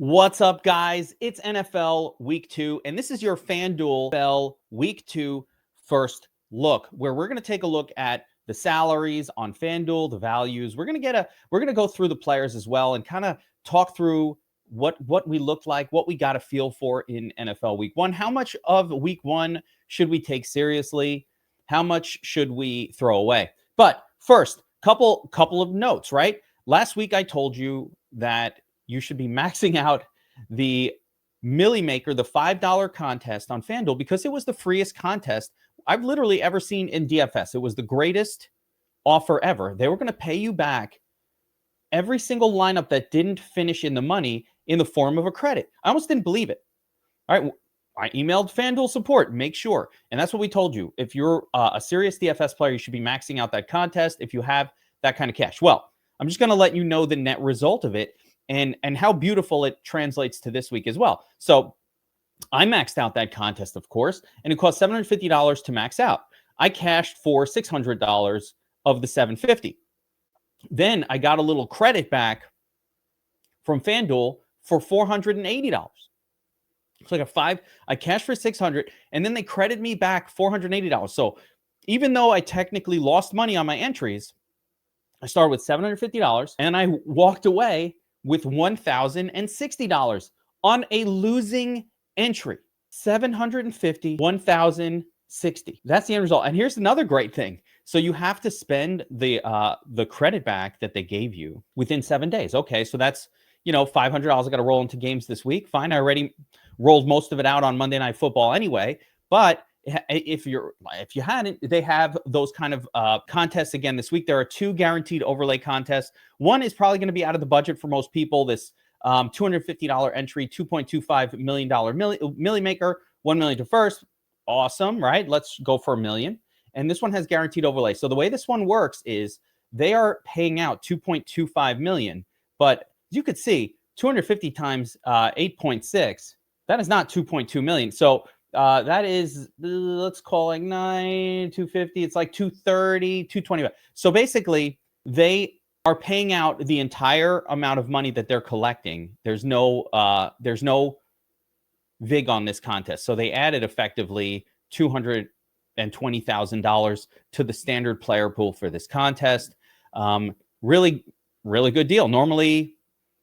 What's up, guys? It's NFL Week 2, and this is your Fanduel NFL Week 2 first look, where we're going to take a look at the salaries on Fanduel, the values. We're going to go through the players as well and kind of talk through what we look like, what we got a feel for in NFL Week 1. How much of Week 1 should we take seriously? How much should we throw away? But first, couple of notes, right? Last week I told you that you should be maxing out the Millie Maker, the $5 contest on FanDuel, because it was the freest contest I've literally ever seen in DFS. It was the greatest offer ever. They were going to pay you back every single lineup that didn't finish in the money in the form of a credit. I almost didn't believe it. All right, I emailed FanDuel support, make sure. And that's what we told you. If you're a serious DFS player, you should be maxing out that contest if you have that kind of cash. Well, I'm just going to let you know the net result of it and how beautiful it translates to this week as well. So I maxed out that contest, of course, and it cost $750 to max out. I cashed for $600 of the $750. Then I got a little credit back from FanDuel for $480. It's like I cashed for $600, and then they credited me back $480. So even though I technically lost money on my entries, I started with $750, and I walked away with $1,060 on a losing entry. $750, $1,060. That's the end result. And here's another great thing. So you have to spend the credit back that they gave you within 7 days. Okay, so that's, $500 I got to roll into games this week. Fine, I already rolled most of it out on Monday Night Football anyway. But if you hadn't, they have those kind of contests again this week. There are 2 guaranteed overlay contests. One is probably going to be out of the budget for most people. This $250 entry, $2.25 million Millie Maker, $1 million to first. Awesome, right? Let's go for $1 million. And this one has guaranteed overlay. So the way this one works is they are paying out $2.25 million, but as you could see, 250 times 8.6, that is not 2.2 million. So that is, let's call it 250. It's like 230, 225. So basically, they are paying out the entire amount of money that they're collecting. There's no vig on this contest. So they added effectively $220,000 to the standard player pool for this contest. Really, really good deal. Normally,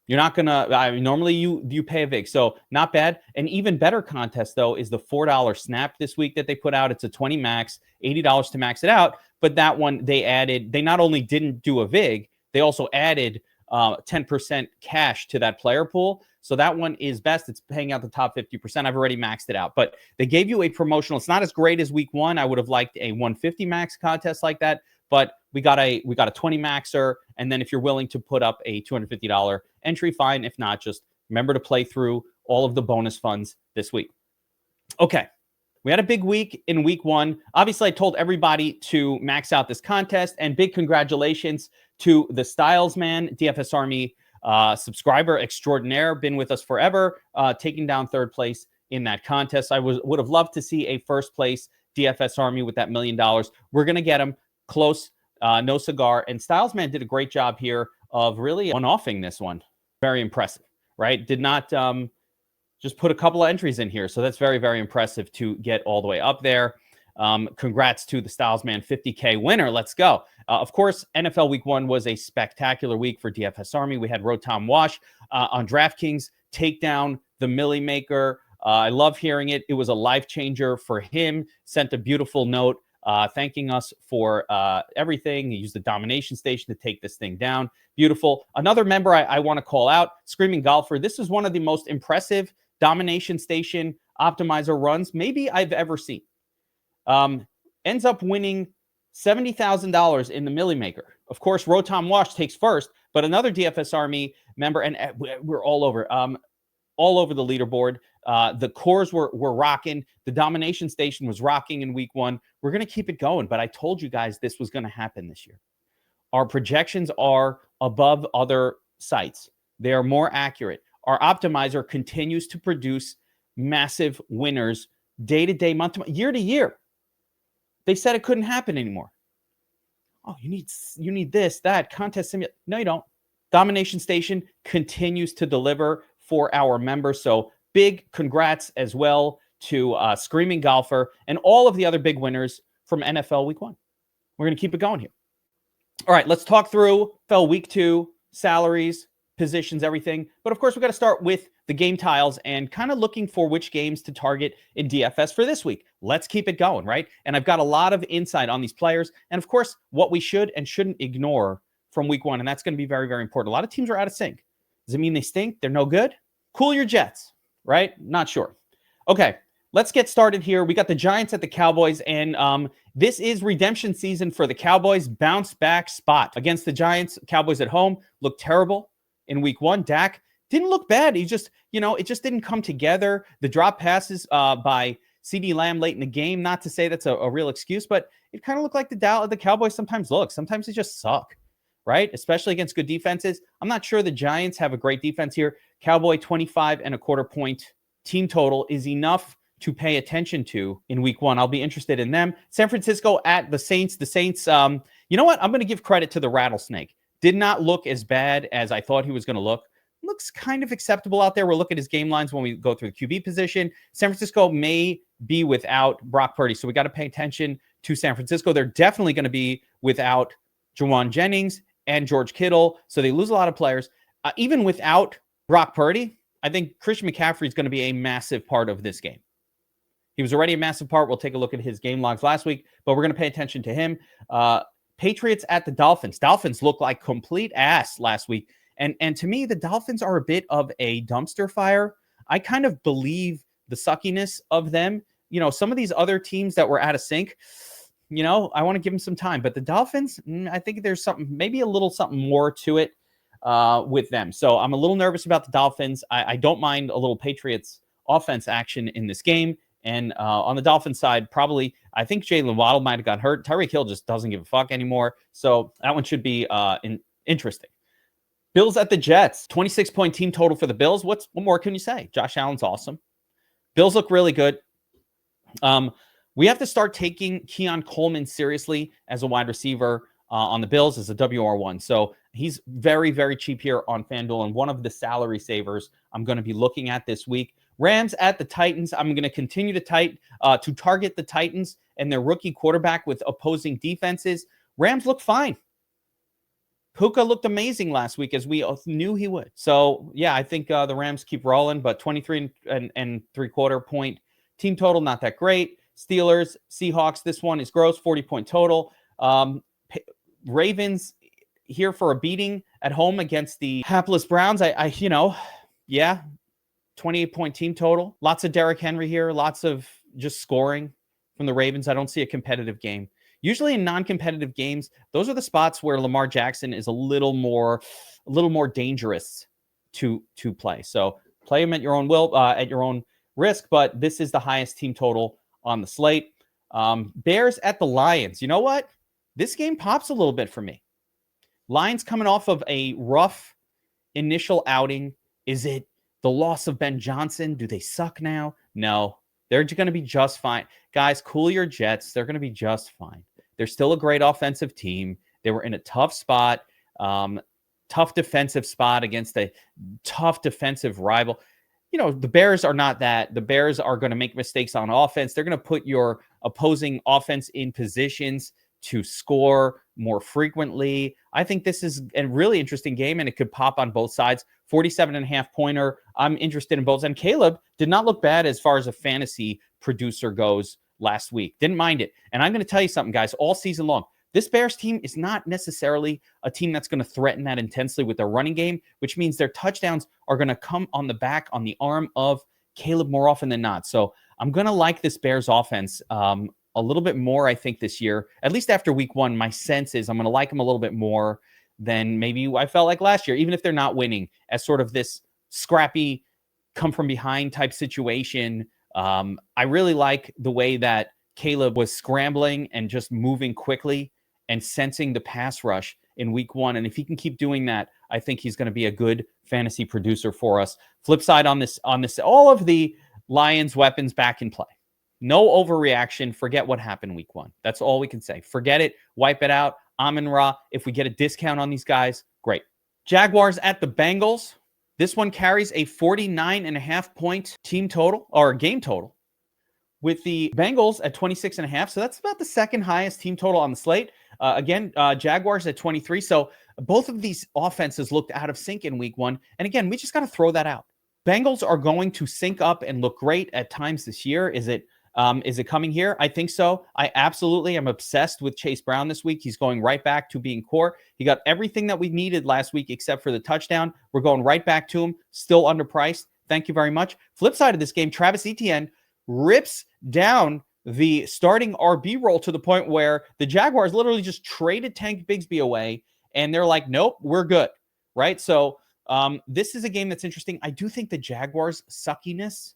you're not gonna. Normally, you pay a vig, so not bad. An even better contest though is the $4 snap this week that they put out. It's a 20 max, $80 to max it out. But that one they added. They not only didn't do a vig, they also added 10% cash to that player pool. So that one is best. It's paying out the top 50%. I've already maxed it out, but they gave you a promotional. It's not as great as week 1. I would have liked a 150 max contest like that, but we got a 20 maxer. And then if you're willing to put up a $250 entry, fine. If not, just remember to play through all of the bonus funds this week. Okay. We had a big week in week 1. Obviously, I told everybody to max out this contest, and big congratulations to the Styles Man, DFS Army subscriber extraordinaire, been with us forever, taking down 3rd place in that contest. I would have loved to see a 1st place DFS Army with that $1 million. We're going to get him close, no cigar. And Styles Man did a great job here of really one-offing this one. Very impressive, right? Did not just put a couple of entries in here. So that's very, very impressive to get all the way up there. Congrats to the Styles Man 50K winner. Let's go. Of course, NFL Week 1 was a spectacular week for DFS Army. We had Rotom Wash on DraftKings take down the Millie Maker. I love hearing it. It was a life changer for him. Sent a beautiful note thanking us for everything. He used the domination station to take this thing down. Beautiful. Another member I want to call out, Screaming Golfer. This is one of the most impressive domination station optimizer runs maybe I've ever seen. Ends up winning $70,000 in the Millie Maker. Of course, Rotom Wash takes first, but another DFS Army member, and we're all over the leaderboard. The cores were rocking. The domination station was rocking in week 1. We're going to keep it going, but I told you guys this was going to happen this year. Our projections are above other sites. They are more accurate. Our optimizer continues to produce massive winners day to day, month to month, year to year. They said it couldn't happen anymore. Oh, you need this, that, contest simulation. No, you don't. Domination Station continues to deliver for our members. So big congrats as well to Screaming Golfer and all of the other big winners from NFL Week 1. We're going to keep it going here. All right, let's talk through NFL Week 2, salaries, positions, everything. But of course, we got to start with the game tiles and kind of looking for which games to target in DFS for this week. Let's keep it going, right? And I've got a lot of insight on these players. And of course, what we should and shouldn't ignore from week 1. And that's going to be very, very important. A lot of teams are out of sync. Does it mean they stink? They're no good? Cool your jets, right? Not sure. Okay, let's get started here. We got the Giants at the Cowboys, and this is redemption season for the Cowboys. Bounce back spot against the Giants. Cowboys at home looked terrible in week 1. Dak didn't look bad. He just, it just didn't come together. The drop passes by CeeDee Lamb late in the game. Not to say that's a real excuse, but it kind of looked like the Cowboys sometimes look. Sometimes they just suck, right? Especially against good defenses. I'm not sure the Giants have a great defense here. Cowboy 25.25 point team total is enough to pay attention to in week 1. I'll be interested in them. San Francisco at the Saints. The Saints, you know what? I'm going to give credit to the Rattlesnake. Did not look as bad as I thought he was going to look. Looks kind of acceptable out there. We'll look at his game lines when we go through the QB position. San Francisco may be without Brock Purdy, so we got to pay attention to San Francisco. They're definitely going to be without Jawan Jennings and George Kittle, so they lose a lot of players. Even without Brock Purdy, I think Christian McCaffrey is going to be a massive part of this game. He was already a massive part. We'll take a look at his game logs last week, but we're going to pay attention to him. Patriots at the Dolphins. Dolphins looked like complete ass last week. And to me, the Dolphins are a bit of a dumpster fire. I kind of believe the suckiness of them. Some of these other teams that were out of sync, I want to give them some time. But the Dolphins, I think there's maybe a little something more to it with them. So I'm a little nervous about the Dolphins. I don't mind a little Patriots offense action in this game. And on the Dolphins side, probably, I think Jalen Waddle might have got hurt. Tyreek Hill just doesn't give a fuck anymore. So that one should be interesting. Bills at the Jets, 26-point team total for the Bills. What more can you say? Josh Allen's awesome. Bills look really good. We have to start taking Keon Coleman seriously as a wide receiver on the Bills as a WR1. So he's very, very cheap here on Fanduel and one of the salary savers I'm going to be looking at this week. Rams at the Titans. I'm going to continue to target the Titans and their rookie quarterback with opposing defenses. Rams look fine. Puka looked amazing last week, as we knew he would. So, yeah, I think the Rams keep rolling, but 23.75 point team total, not that great. Steelers, Seahawks, this one is gross, 40-point total. Ravens here for a beating at home against the hapless Browns. 28-point team total. Lots of Derrick Henry here. Lots of just scoring from the Ravens. I don't see a competitive game. Usually in non-competitive games, those are the spots where Lamar Jackson is a little more dangerous to play. So play him at your own will, at your own risk. But this is the highest team total on the slate. Bears at the Lions. You know what? This game pops a little bit for me. Lions coming off of a rough initial outing. Is it the loss of Ben Johnson? Do they suck now? No, they're going to be just fine. Guys, cool your jets. They're going to be just fine. They're still a great offensive team. They were in a tough spot, tough defensive spot against a tough defensive rival. The Bears are not that. The Bears are going to make mistakes on offense. They're going to put your opposing offense in positions to score more frequently. I think this is a really interesting game, and it could pop on both sides. 47.5 pointer. I'm interested in both. And Caleb did not look bad as far as a fantasy producer goes last week. Didn't mind it. And I'm going to tell you something, guys, all season long. This Bears team is not necessarily a team that's going to threaten that intensely with their running game, which means their touchdowns are going to come on the arm of Caleb more often than not. So I'm going to like this Bears offense a little bit more, I think, this year. At least after week 1, my sense is I'm going to like them a little bit more than maybe I felt like last year, even if they're not winning, as sort of this scrappy, come from behind type situation. I really like the way that Caleb was scrambling and just moving quickly and sensing the pass rush in week 1. And if he can keep doing that, I think he's going to be a good fantasy producer for us. Flip side on this, all of the Lions weapons back in play. No overreaction. Forget what happened week 1. That's all we can say. Forget it. Wipe it out. Amon-Ra. If we get a discount on these guys, great. Jaguars at the Bengals. This one carries a 49.5 point team total or game total, with the Bengals at 26.5. So that's about the second highest team total on the slate. Again, Jaguars at 23. So both of these offenses looked out of sync in week one. And again, we just got to throw that out. Bengals are going to sync up and look great at times this year. Is it coming here? I think so. I absolutely am obsessed with Chase Brown this week. He's going right back to being core. He got everything that we needed last week except for the touchdown. We're going right back to him. Still underpriced. Thank you very much. Flip side of this game, Travis Etienne rips down the starting RB role to the point where the Jaguars literally just traded Tank Bigsby away, and they're like, nope, we're good, right? So this is a game that's interesting. I do think the Jaguars' suckiness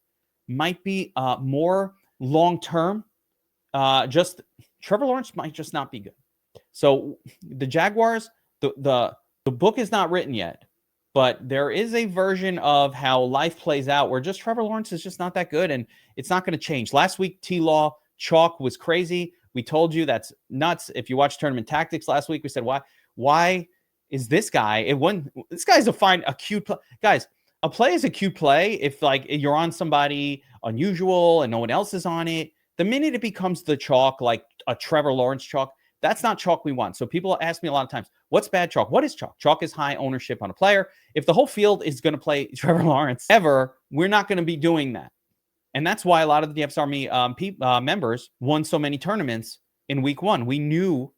might be more long-term. Just Trevor Lawrence might just not be good. So the Jaguars, the book is not written yet, but there is a version of how life plays out where just Trevor Lawrence is just not that good, and it's not going to change. Last week, T-Law chalk was crazy. We told you that's nuts. If you watched Tournament Tactics last week, we said, why is this guy? This guy's a cute play. Guys, a play is a cute play if like you're on somebody unusual and no one else is on it. The minute it becomes the chalk, like a Trevor Lawrence chalk, that's not chalk we want. So people ask me a lot of times, what's bad chalk? What is chalk? Chalk is high ownership on a player. If the whole field is going to play Trevor Lawrence ever, we're not going to be doing that. And that's why a lot of the DFS Army members won so many tournaments in week one. We knew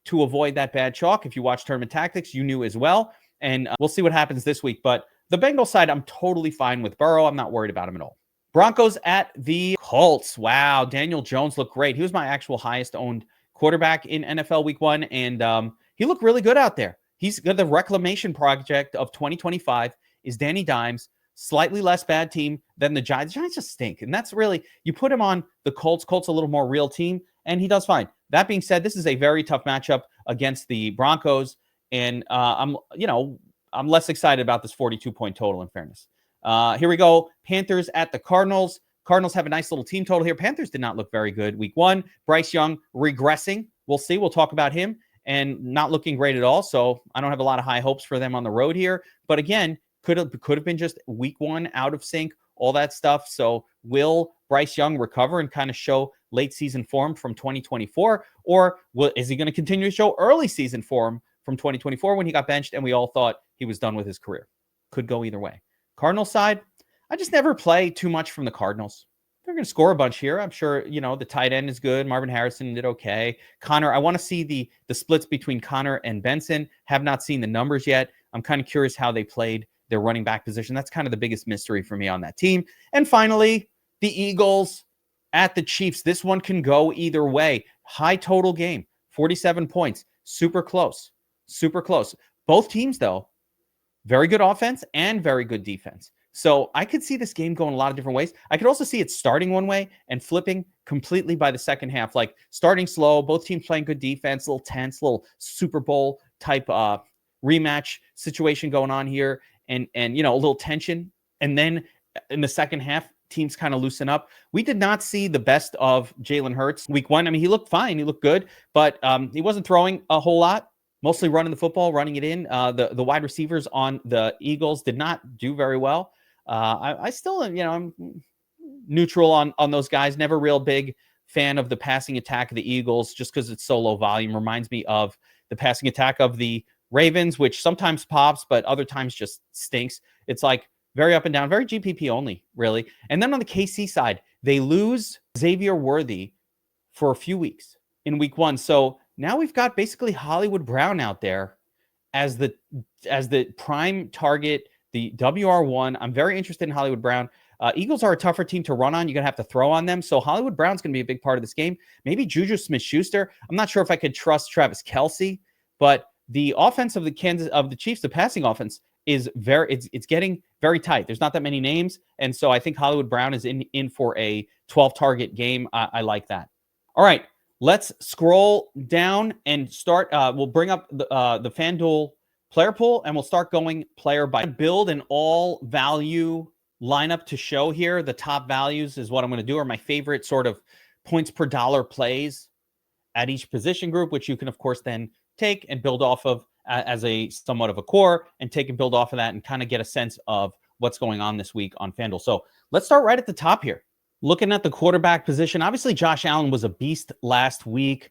to avoid that bad chalk. If you watch Tournament Tactics, you knew as well. And we'll see what happens this week. But the Bengals side, I'm totally fine with Burrow. I'm not worried about him at all. Broncos at the Colts. Wow, Daniel Jones looked great. He was my actual highest owned quarterback in NFL week one. And he looked really good out there. He's got the reclamation project of 2025 is Danny Dimes. Slightly less bad team than the Giants. The Giants just stink. And that's really, you put him on the Colts. Colts a little more real team, and he does fine. That being said, this is a very tough matchup against the Broncos. And I'm less excited about this 42-point total, in fairness. Here we go. Panthers at the Cardinals. Cardinals have a nice little team total here. Panthers did not look very good week one. Bryce Young regressing. We'll see. We'll talk about him. And not looking great at all. So I don't have a lot of high hopes for them on the road here. But again, could have been just week one out of sync, all that stuff. So will Bryce Young recover and kind of show late season form from 2024? Or is he going to continue to show early season form from 2024 when he got benched and we all thought he was done with his career? Could go either way. Cardinals side, I just never play too much from the Cardinals. They're going to score a bunch here. I'm sure, the tight end is good. Marvin Harrison did okay. Connor, I want to see the splits between Connor and Benson. Have not seen the numbers yet. I'm kind of curious how they played their running back position. That's kind of the biggest mystery for me on that team. And finally, the Eagles at the Chiefs. This one can go either way. High total game, 47 points. Super close. Super close. Both teams, though, very good offense and very good defense. So I could see this game going a lot of different ways. I could also see it starting one way and flipping completely by the second half. Like starting slow, both teams playing good defense, a little tense, a little Super Bowl type rematch situation going on here. And a little tension. And then in the second half, teams kind of loosen up. We did not see the best of Jalen Hurts week one. I mean, he looked fine. He looked good, but he wasn't throwing a whole lot, mostly running the football, running it in. The wide receivers on the Eagles did not do very well. I still, I'm neutral on those guys. Never real big fan of the passing attack of the Eagles just because it's so low volume. Reminds me of the passing attack of the Ravens, which sometimes pops, but other times just stinks. It's like very up and down, very GPP only, really. And then on the KC side, they lose Xavier Worthy for a few weeks in week one. So now we've got basically Hollywood Brown out there as the prime target, the WR1. I'm very interested in Hollywood Brown. Eagles are a tougher team to run on. You're going to have to throw on them. So Hollywood Brown's going to be a big part of this game. Maybe Juju Smith-Schuster. I'm not sure if I could trust Travis Kelce, but the offense of the Chiefs, the passing offense, is it's getting very tight. There's not that many names, and so I think Hollywood Brown is in for a 12-target game. I like that. All right, let's scroll down and start. We'll bring up the FanDuel player pool, and we'll start going player by build an all-value lineup to show here. The top values is what I'm going to do, are my favorite sort of points per dollar plays at each position group, which you can, of course, then take and build off of as a somewhat of a core and take and build off of that and kind of get a sense of what's going on this week on FanDuel. So let's start right at the top here. Looking at the quarterback position, obviously Josh Allen was a beast last week,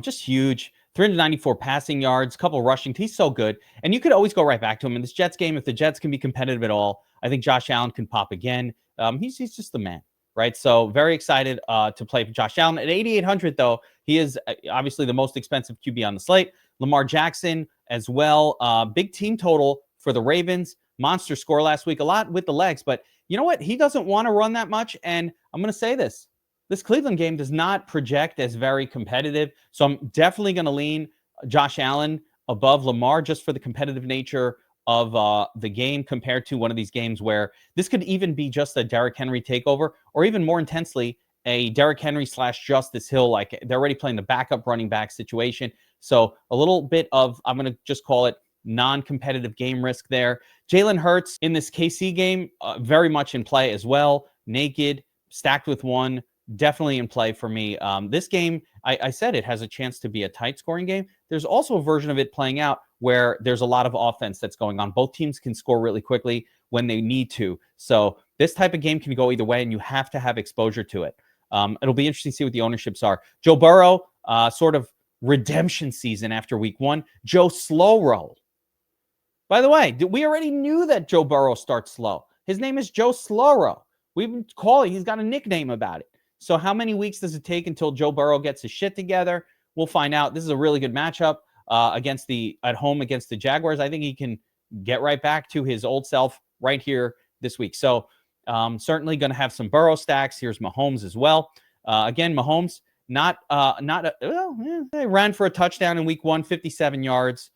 just huge. 394 passing yards, couple rushing. He's so good. And you could always go right back to him in this Jets game. If the Jets can be competitive at all, I think Josh Allen can pop again. He's just the man, right? So very excited to play for Josh Allen. At 8,800, though, he is obviously the most expensive QB on the slate. Lamar Jackson as well. Big team total for the Ravens. Monster score last week. A lot with the legs. But you know what? He doesn't want to run that much. And I'm going to say this. This Cleveland game does not project as very competitive. So I'm definitely going to lean Josh Allen above Lamar just for the competitive nature of the game compared to one of these games where this could even be just a Derrick Henry takeover or even more intensely a Derrick Henry / Justice Hill. Like they're already playing the backup running back situation. So a little bit of, I'm going to just call it non-competitive game risk there. Jalen Hurts in this KC game, very much in play as well. Naked, stacked with one. Definitely in play for me. This game, I said it has a chance to be a tight scoring game. There's also a version of it playing out where there's a lot of offense that's going on. Both teams can score really quickly when they need to. So this type of game can go either way, and you have to have exposure to it. It'll be interesting to see what the ownerships are. Joe Burrow, sort of redemption season after week 1. Joe slow roll. By the way, we already knew that Joe Burrow starts slow. His name is Joe Slowro. We've been calling, he's got a nickname about it. So how many weeks does it take until Joe Burrow gets his shit together? We'll find out. This is a really good matchup at home against the Jaguars. I think he can get right back to his old self right here this week. So certainly going to have some Burrow stacks. Here's Mahomes as well. Again, Mahomes they ran for a touchdown in week 1, 57 yards.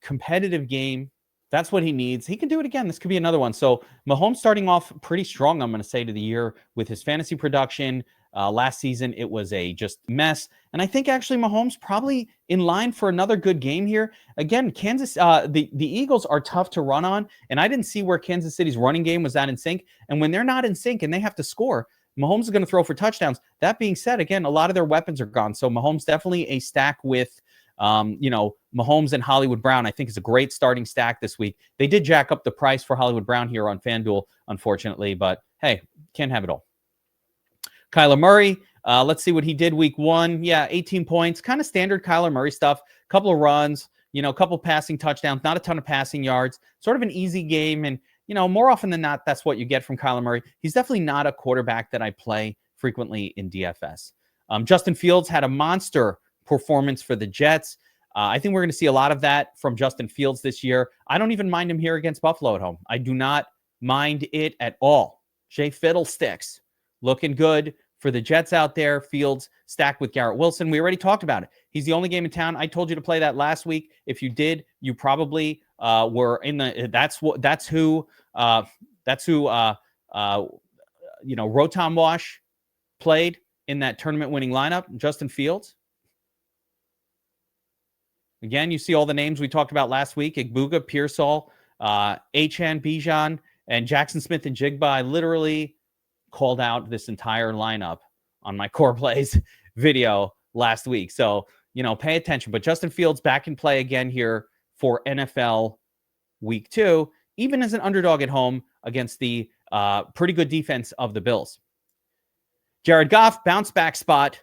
Competitive game. That's what he needs. He can do it again. This could be another one. So Mahomes starting off pretty strong, I'm going to say, to the year with his fantasy production. Last season, it was a just mess. And I think actually Mahomes probably in line for another good game here. Again, Kansas, the Eagles are tough to run on. And I didn't see where Kansas City's running game was that in sync. And when they're not in sync and they have to score, Mahomes is going to throw for touchdowns. That being said, again, a lot of their weapons are gone. So Mahomes definitely a stack with Mahomes and Hollywood Brown, I think is a great starting stack this week. They did jack up the price for Hollywood Brown here on FanDuel, unfortunately, but hey, can't have it all. Kyler Murray, let's see what he did week 1. Yeah, 18 points, kind of standard Kyler Murray stuff. Couple of runs, a couple passing touchdowns, not a ton of passing yards, sort of an easy game. And, more often than not, that's what you get from Kyler Murray. He's definitely not a quarterback that I play frequently in DFS. Justin Fields had a monster performance for the Jets. I think we're going to see a lot of that from Justin Fields this year. I don't even mind him here against Buffalo at home. I do not mind it at all. Jay Fiddlesticks looking good for the Jets out there. Fields stacked with Garrett Wilson. We already talked about it. He's the only game in town. I told you to play that last week. If you did, you probably were in the. That's who Rotom Wash played in that tournament-winning lineup. Justin Fields. Again, you see all the names we talked about last week: Igbuga, Pearsall, Achan, Bijan, and Jackson Smith and Jigba. I literally called out this entire lineup on my core plays video last week. So, pay attention. But Justin Fields back in play again here for NFL week 2, even as an underdog at home against the pretty good defense of the Bills. Jared Goff, bounce back spot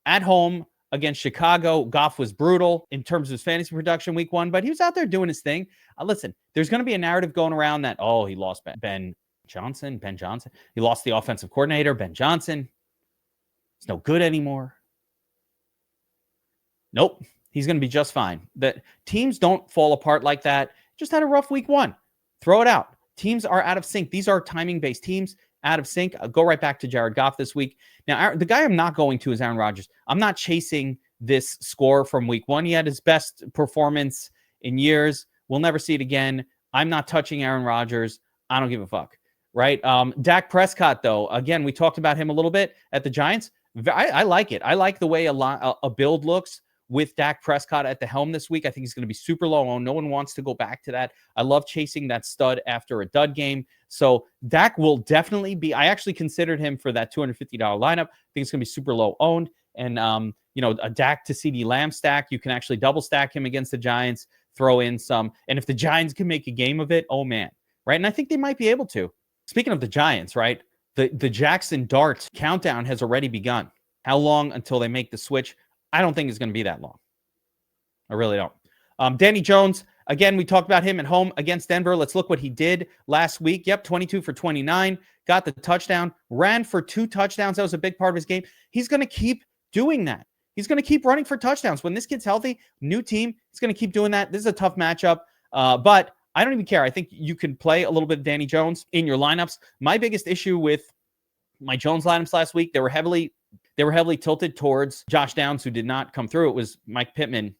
at home against Chicago. Goff was brutal in terms of his fantasy production week 1, but he was out there doing his thing. Listen, there's going to be a narrative going around that, he lost Ben Johnson. He lost the offensive coordinator, Ben Johnson. He's no good anymore. Nope. He's going to be just fine. The teams don't fall apart like that. Just had a rough week 1. Throw it out. Teams are out of sync. These are timing-based teams out of sync. I'll go right back to Jared Goff this week. Now, the guy I'm not going to is Aaron Rodgers. I'm not chasing this score from week 1. He had his best performance in years. We'll never see it again. I'm not touching Aaron Rodgers. I don't give a fuck, right? Dak Prescott, though, again, we talked about him a little bit at the Giants. I like it. I like the way a build looks with Dak Prescott at the helm this week. I think he's going to be super low owned. No one wants to go back to that. I love chasing that stud after a dud game. So Dak will definitely be, I actually considered him for that $250 lineup. I think it's going to be super low owned. And, a Dak to CeeDee Lamb stack, you can actually double stack him against the Giants. throw in some. And if the Giants can make a game of it, oh man, right? And I think they might be able to. Speaking of the Giants, right? The Jackson Dart countdown has already begun. How long until they make the switch? I don't think it's going to be that long. I really don't. Danny Jones, again, we talked about him at home against Denver. Let's look what he did last week. Yep, 22 for 29, got the touchdown, ran for 2 touchdowns. That was a big part of his game. He's going to keep doing that. He's going to keep running for touchdowns. When this kid's healthy, new team, he's going to keep doing that. This is a tough matchup, but I don't even care. I think you can play a little bit of Danny Jones in your lineups. My biggest issue with my Jones lineups last week, they were heavily tilted towards Josh Downs, who did not come through. It was Mike Pittman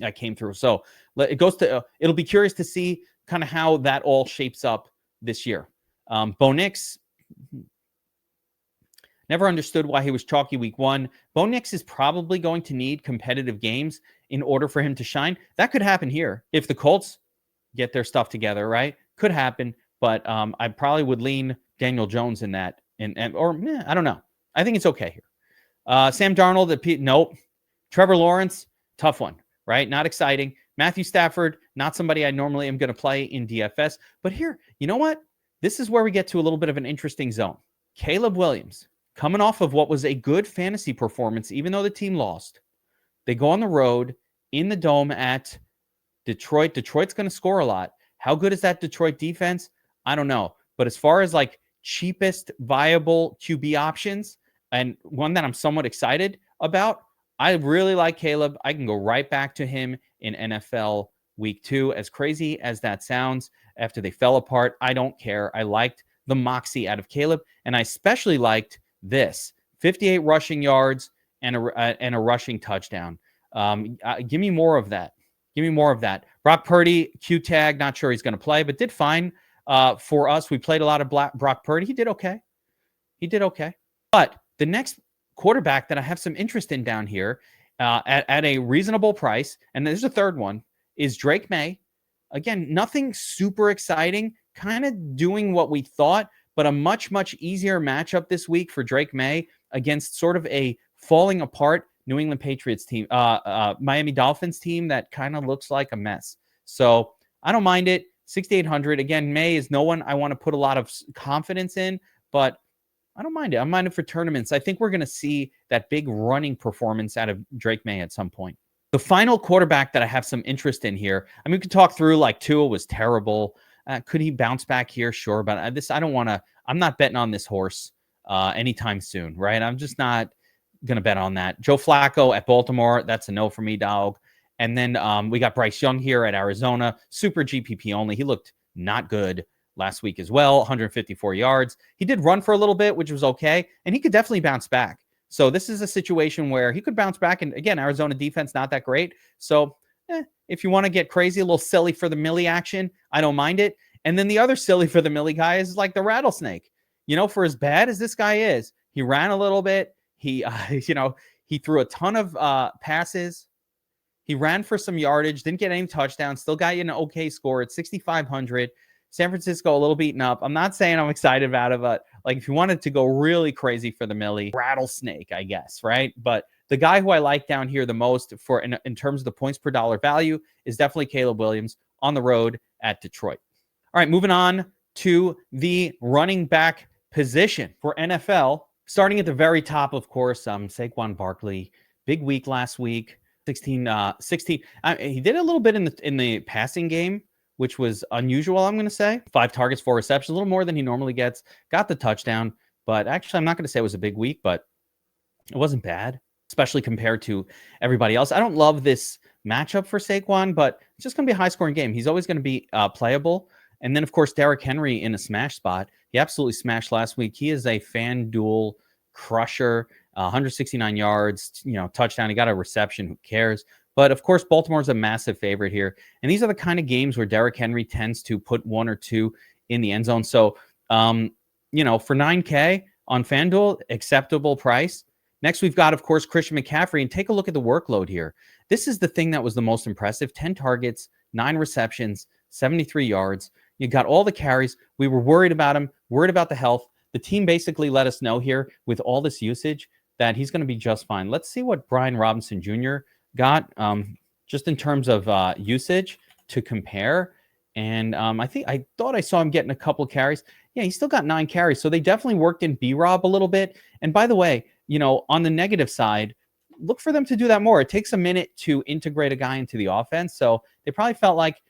that came through. So it'll be curious to see kind of how that all shapes up this year. Bo Nix, never understood why he was chalky week 1. Bo Nix is probably going to need competitive games in order for him to shine. That could happen here if the Colts get their stuff together, right? Could happen, but I probably would lean Daniel Jones in that, I don't know. I think it's okay here. Sam Darnold, nope. Trevor Lawrence, tough one, right? Not exciting. Matthew Stafford, not somebody I normally am going to play in DFS. But here, you know what? This is where we get to a little bit of an interesting zone. Caleb Williams, coming off of what was a good fantasy performance, even though the team lost. They go on the road in the Dome at Detroit. Detroit's going to score a lot. How good is that Detroit defense? I don't know. But as far as like cheapest viable QB options, and one that I'm somewhat excited about, I really like Caleb. I can go right back to him in NFL week 2. As crazy as that sounds, after they fell apart, I don't care. I liked the moxie out of Caleb, and I especially liked this 58 rushing yards and a rushing touchdown. Give me more of that. Give me more of that. Brock Purdy, Q tag, not sure he's going to play, but did fine for us. We played a lot of Brock Purdy. He did okay. But the next quarterback that I have some interest in down here at a reasonable price, and there's a third one, is Drake May. Again, nothing super exciting, kind of doing what we thought, but a much, much easier matchup this week for Drake May against sort of a falling apart New England Patriots team, Miami Dolphins team that kind of looks like a mess. So I don't mind it. 6,800. Again, May is no one I want to put a lot of confidence in, but I don't mind it. I mind it for tournaments. I think we're going to see that big running performance out of Drake May at some point. The final quarterback that I have some interest in here, I mean, we could talk through like Tua was terrible. Could he bounce back here? Sure. But I'm not betting on this horse anytime soon, right? I'm just not going to bet on that. Joe Flacco at Baltimore, that's a no for me, dog. And then we got Bryce Young here at Arizona, super GPP only. He looked not good last week as well, 154 yards. He did run for a little bit, which was okay, and he could definitely bounce back. So this is a situation where he could bounce back, and again, Arizona defense not that great. So if you want to get crazy, a little silly for the Millie action, I don't mind it. And then the other silly for the Millie guy is like the rattlesnake. You know, for as bad as this guy is, he ran a little bit. He, he threw a ton of passes. He ran for some yardage, didn't get any touchdowns, still got you an okay score at 6,500. San Francisco a little beaten up. I'm not saying I'm excited about it, but like if you wanted to go really crazy for the Millie, rattlesnake, I guess, right? But the guy who I like down here the most for in terms of the points per dollar value is definitely Caleb Williams on the road at Detroit. All right, moving on to the running back position for NFL. Starting at the very top, of course, Saquon Barkley. Big week last week, 16. He did a little bit in the passing game, which was unusual, I'm going to say. 5 targets, 4 receptions, a little more than he normally gets. Got the touchdown, but actually I'm not going to say it was a big week, but it wasn't bad, especially compared to everybody else. I don't love this matchup for Saquon, but it's just going to be a high-scoring game. He's always going to be playable. And then, of course, Derrick Henry in a smash spot. He absolutely smashed last week. He is a Fanduel crusher, 169 yards, touchdown. He got a reception. Who cares? But, of course, Baltimore's a massive favorite here. And these are the kind of games where Derrick Henry tends to put 1 or 2 in the end zone. So, for $9K on FanDuel, acceptable price. Next, we've got, of course, Christian McCaffrey. And take a look at the workload here. This is the thing that was the most impressive. 10 targets, 9 receptions, 73 yards. You got all the carries. We were worried about him, worried about the health. The team basically let us know here with all this usage that he's going to be just fine. Let's see what Brian Robinson Jr. got. just in terms of usage to compare. And I thought I saw him getting a couple of carries. Yeah, he still got 9 carries. So they definitely worked in B-Rob a little bit. And by the way, on the negative side, look for them to do that more. It takes a minute to integrate a guy into the offense. So they probably felt like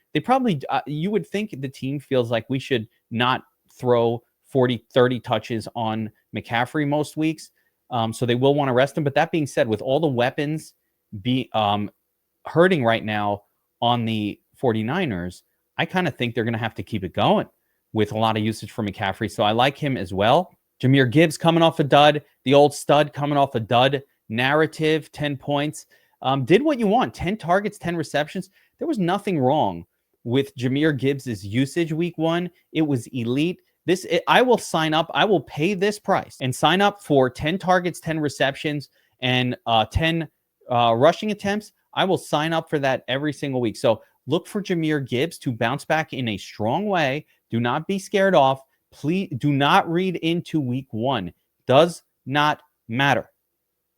you would think the team feels like we should not throw 40, 30 touches on McCaffrey most weeks. So they will want to rest him. But that being said, with all the weapons hurting right now on the 49ers, I kind of think they're going to have to keep it going with a lot of usage for McCaffrey. So I like him as well. Jahmyr Gibbs coming off a dud, the old stud coming off a dud narrative, 10 points. Did what you want, 10 targets, 10 receptions. There was nothing wrong with Jahmyr Gibbs' usage week 1. It was elite. I will sign up. I will pay this price and sign up for 10 targets, 10 receptions, and 10 rushing attempts. I will sign up for that every single week. So look for Jahmyr Gibbs to bounce back in a strong way. Do not be scared off. Please do not read into week 1. Does not matter.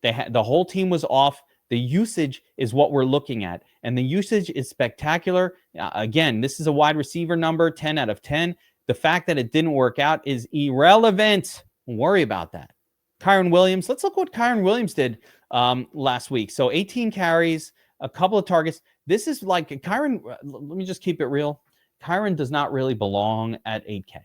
The whole team was off. The usage is what we're looking at. And the usage is spectacular. Again, this is a wide receiver number, 10 out of 10. The fact that it didn't work out is irrelevant. Don't worry about that. Kyren Williams. Let's look what Kyren Williams did last week. So 18 carries, a couple of targets. This is like Kyren. Let me just keep it real. Kyren does not really belong at 8K.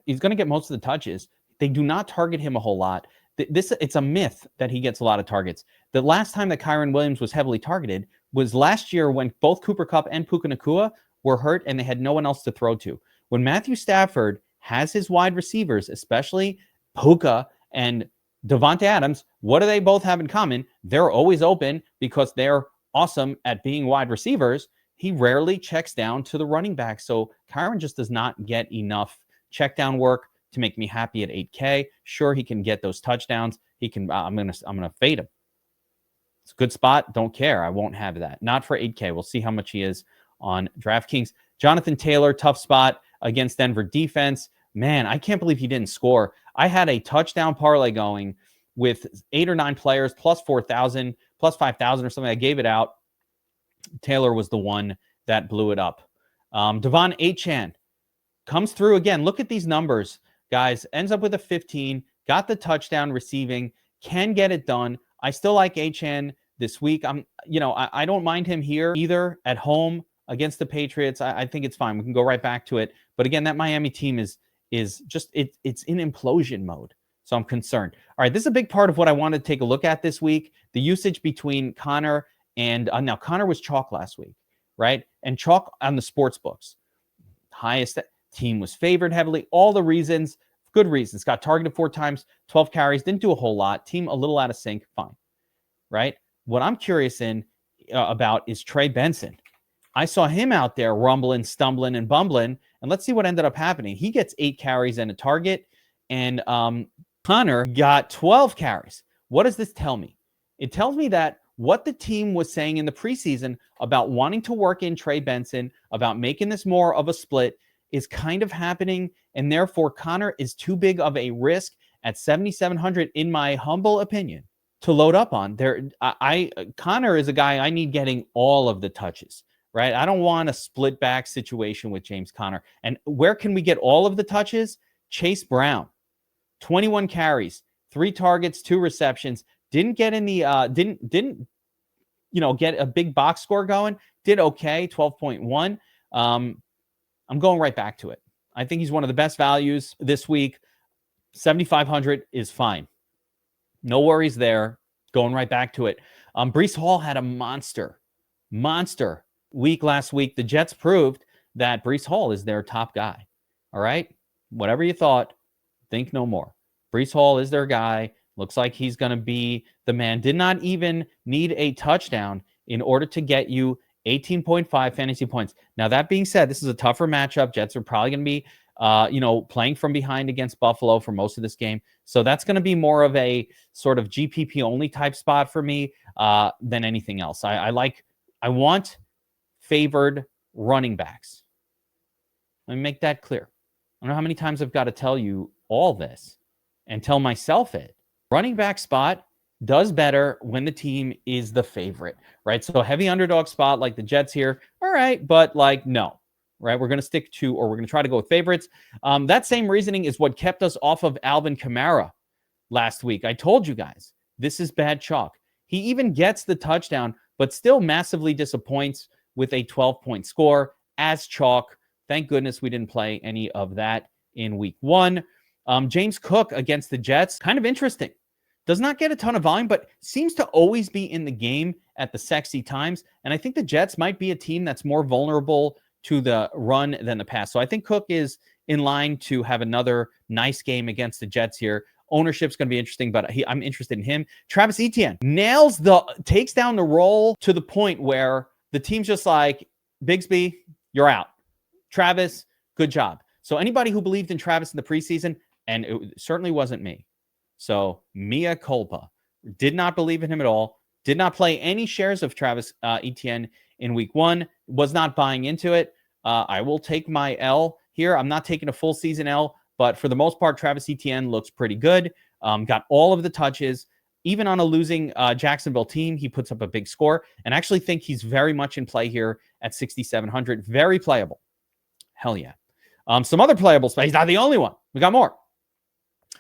He's gonna get most of the touches. They do not target him a whole lot. It's a myth that he gets a lot of targets. The last time that Kyren Williams was heavily targeted was last year when both Cooper Kupp and Puka Nacua were hurt and they had no one else to throw to. When Matthew Stafford has his wide receivers, especially Puka and Devontae Adams, what do they both have in common? They're always open because they're awesome at being wide receivers. He rarely checks down to the running back. So Kyren just does not get enough check down work to make me happy at 8K. Sure, he can get those touchdowns. He can. I'm gonna fade him. It's a good spot. Don't care. I won't have that. Not for 8K. We'll see how much he is on DraftKings. Jonathan Taylor, tough spot against Denver defense. Man, I can't believe he didn't score. I had a touchdown parlay going with 8 or 9 players, plus 4,000, plus 5,000 or something. I gave it out. Taylor was the one that blew it up. Devon Achane comes through again. Look at these numbers, guys. Ends up with a 15, got the touchdown receiving, can get it done. I still like Achane this week. I don't mind him here either at home against the Patriots. I think it's fine. We can go right back to it. But again, that Miami team is just it's in implosion mode. So I'm concerned. All right, this is a big part of what I wanted to take a look at this week. The usage between Connor and now Connor was chalk last week, right? And chalk on the sports books. Highest team was favored heavily. All the reasons, good reasons. Got targeted 4 times, 12 carries, didn't do a whole lot. Team a little out of sync, fine, right? What I'm curious about is Trey Benson. I saw him out there rumbling, stumbling, and bumbling, and let's see what ended up happening. He gets 8 carries and a target, and Connor got 12 carries. What does this tell me? It tells me that what the team was saying in the preseason about wanting to work in Trey Benson, about making this more of a split, is kind of happening, and therefore Connor is too big of a risk at 7,700, in my humble opinion, to load up on. Connor is a guy I need getting all of the touches, right? I don't want a split back situation with James Conner. And where can we get all of the touches? Chase Brown, 21 carries, 3 targets, 2 receptions. Didn't get in the didn't get a big box score going. Did okay, 12.1. I'm going right back to it. I think he's one of the best values this week. 7,500 is fine. No worries there. Going right back to it. Breece Hall had a monster week last week. The Jets proved that Breece Hall is their top guy. All right? Whatever you thought, think no more. Breece Hall is their guy. Looks like he's going to be the man. Did not even need a touchdown in order to get you 18.5 fantasy points. Now, that being said, this is a tougher matchup. Jets are probably going to be, playing from behind against Buffalo for most of this game. So that's going to be more of a sort of GPP only type spot for me than anything else. I want favored running backs. Let me make that clear. I don't know how many times I've got to tell you all this and tell myself it. Running back spot, does better when the team is the favorite, right? So heavy underdog spot like the Jets here, all right, but like no, right? We're going to stick to, or we're going to try to go with favorites. That same reasoning is what kept us off of Alvin Kamara last week. I told you guys, this is bad chalk. He even gets the touchdown, but still massively disappoints with a 12-point score as chalk. Thank goodness we didn't play any of that in week 1. James Cook against the Jets, kind of interesting. Does not get a ton of volume, but seems to always be in the game at the sexy times. And I think the Jets might be a team that's more vulnerable to the run than the pass. So I think Cook is in line to have another nice game against the Jets here. Ownership's going to be interesting, but I'm interested in him. Travis Etienne takes down the roll to the point where the team's just like, Bigsby, you're out. Travis, good job. So anybody who believed in Travis in the preseason, and it certainly wasn't me. So mea culpa. Did not believe in him at all. Did not play any shares of Travis Etienne in week 1. Was not buying into it. I will take my L here. I'm not taking a full season L, but for the most part, Travis Etienne looks pretty good. Got all of the touches. Even on a losing Jacksonville team, he puts up a big score. And I actually think he's very much in play here at 6,700. Very playable. Hell yeah. Some other playable space. He's not the only one. We got more.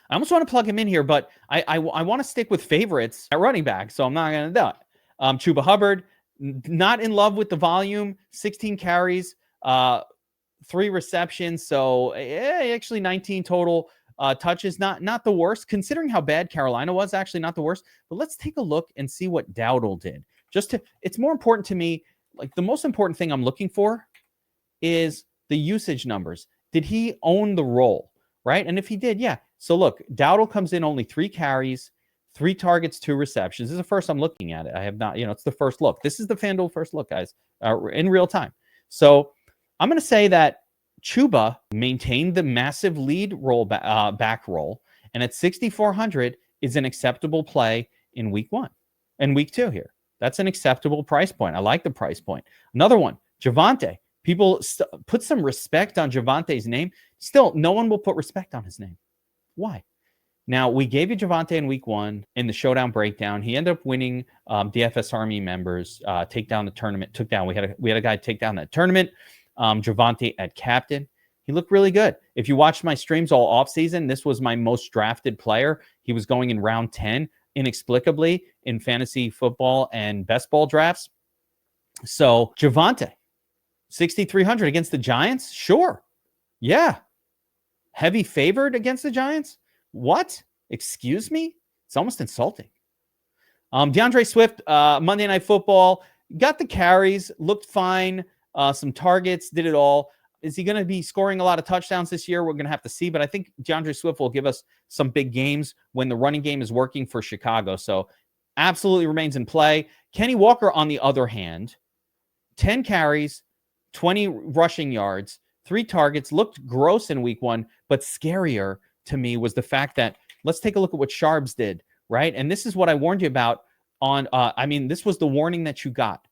I almost want to plug him in here, but I want to stick with favorites at running back, so I'm not going to do it. Chuba Hubbard, not in love with the volume, 16 carries, 3 receptions, so actually 19 total touches. Not the worst, considering how bad Carolina was, actually not the worst. But let's take a look and see what Dowdle did. It's more important to me, like the most important thing I'm looking for is the usage numbers. Did he own the role, right? And if he did, yeah. So look, Dowdle comes in only 3 carries, 3 targets, 2 receptions. This is the first I'm looking at it. I have not, it's the first look. This is the FanDuel first look, guys, in real time. So I'm going to say that Chuba maintained the massive lead roll back roll, and at 6,400 is an acceptable play in week 1 and week 2 here. That's an acceptable price point. I like the price point. Another one, Javonte. People put some respect on Javante's name. Still, no one will put respect on his name. Why? Now, we gave you Javonte in week 1 in the showdown breakdown. He ended up winning DFS Army members, take down the tournament. We had a guy take down that tournament. Javonte at captain. He looked really good. If you watched my streams all offseason, this was my most drafted player. He was going in round 10, inexplicably, in fantasy football and best ball drafts. So, Javonte, 6,300 against the Giants? Sure. Yeah. Heavy favored against the Giants? What? Excuse me? It's almost insulting. DeAndre Swift, Monday Night Football, got the carries, looked fine, some targets, did it all. Is he going to be scoring a lot of touchdowns this year? We're going to have to see, but I think DeAndre Swift will give us some big games when the running game is working for Chicago. So absolutely remains in play. Kenny Walker, on the other hand, 10 carries, 20 rushing yards, 3 targets, looked gross in week 1, but scarier to me was the fact that, let's take a look at what Sharbs did, right? And this is what I warned you about on, this was the warning that you got.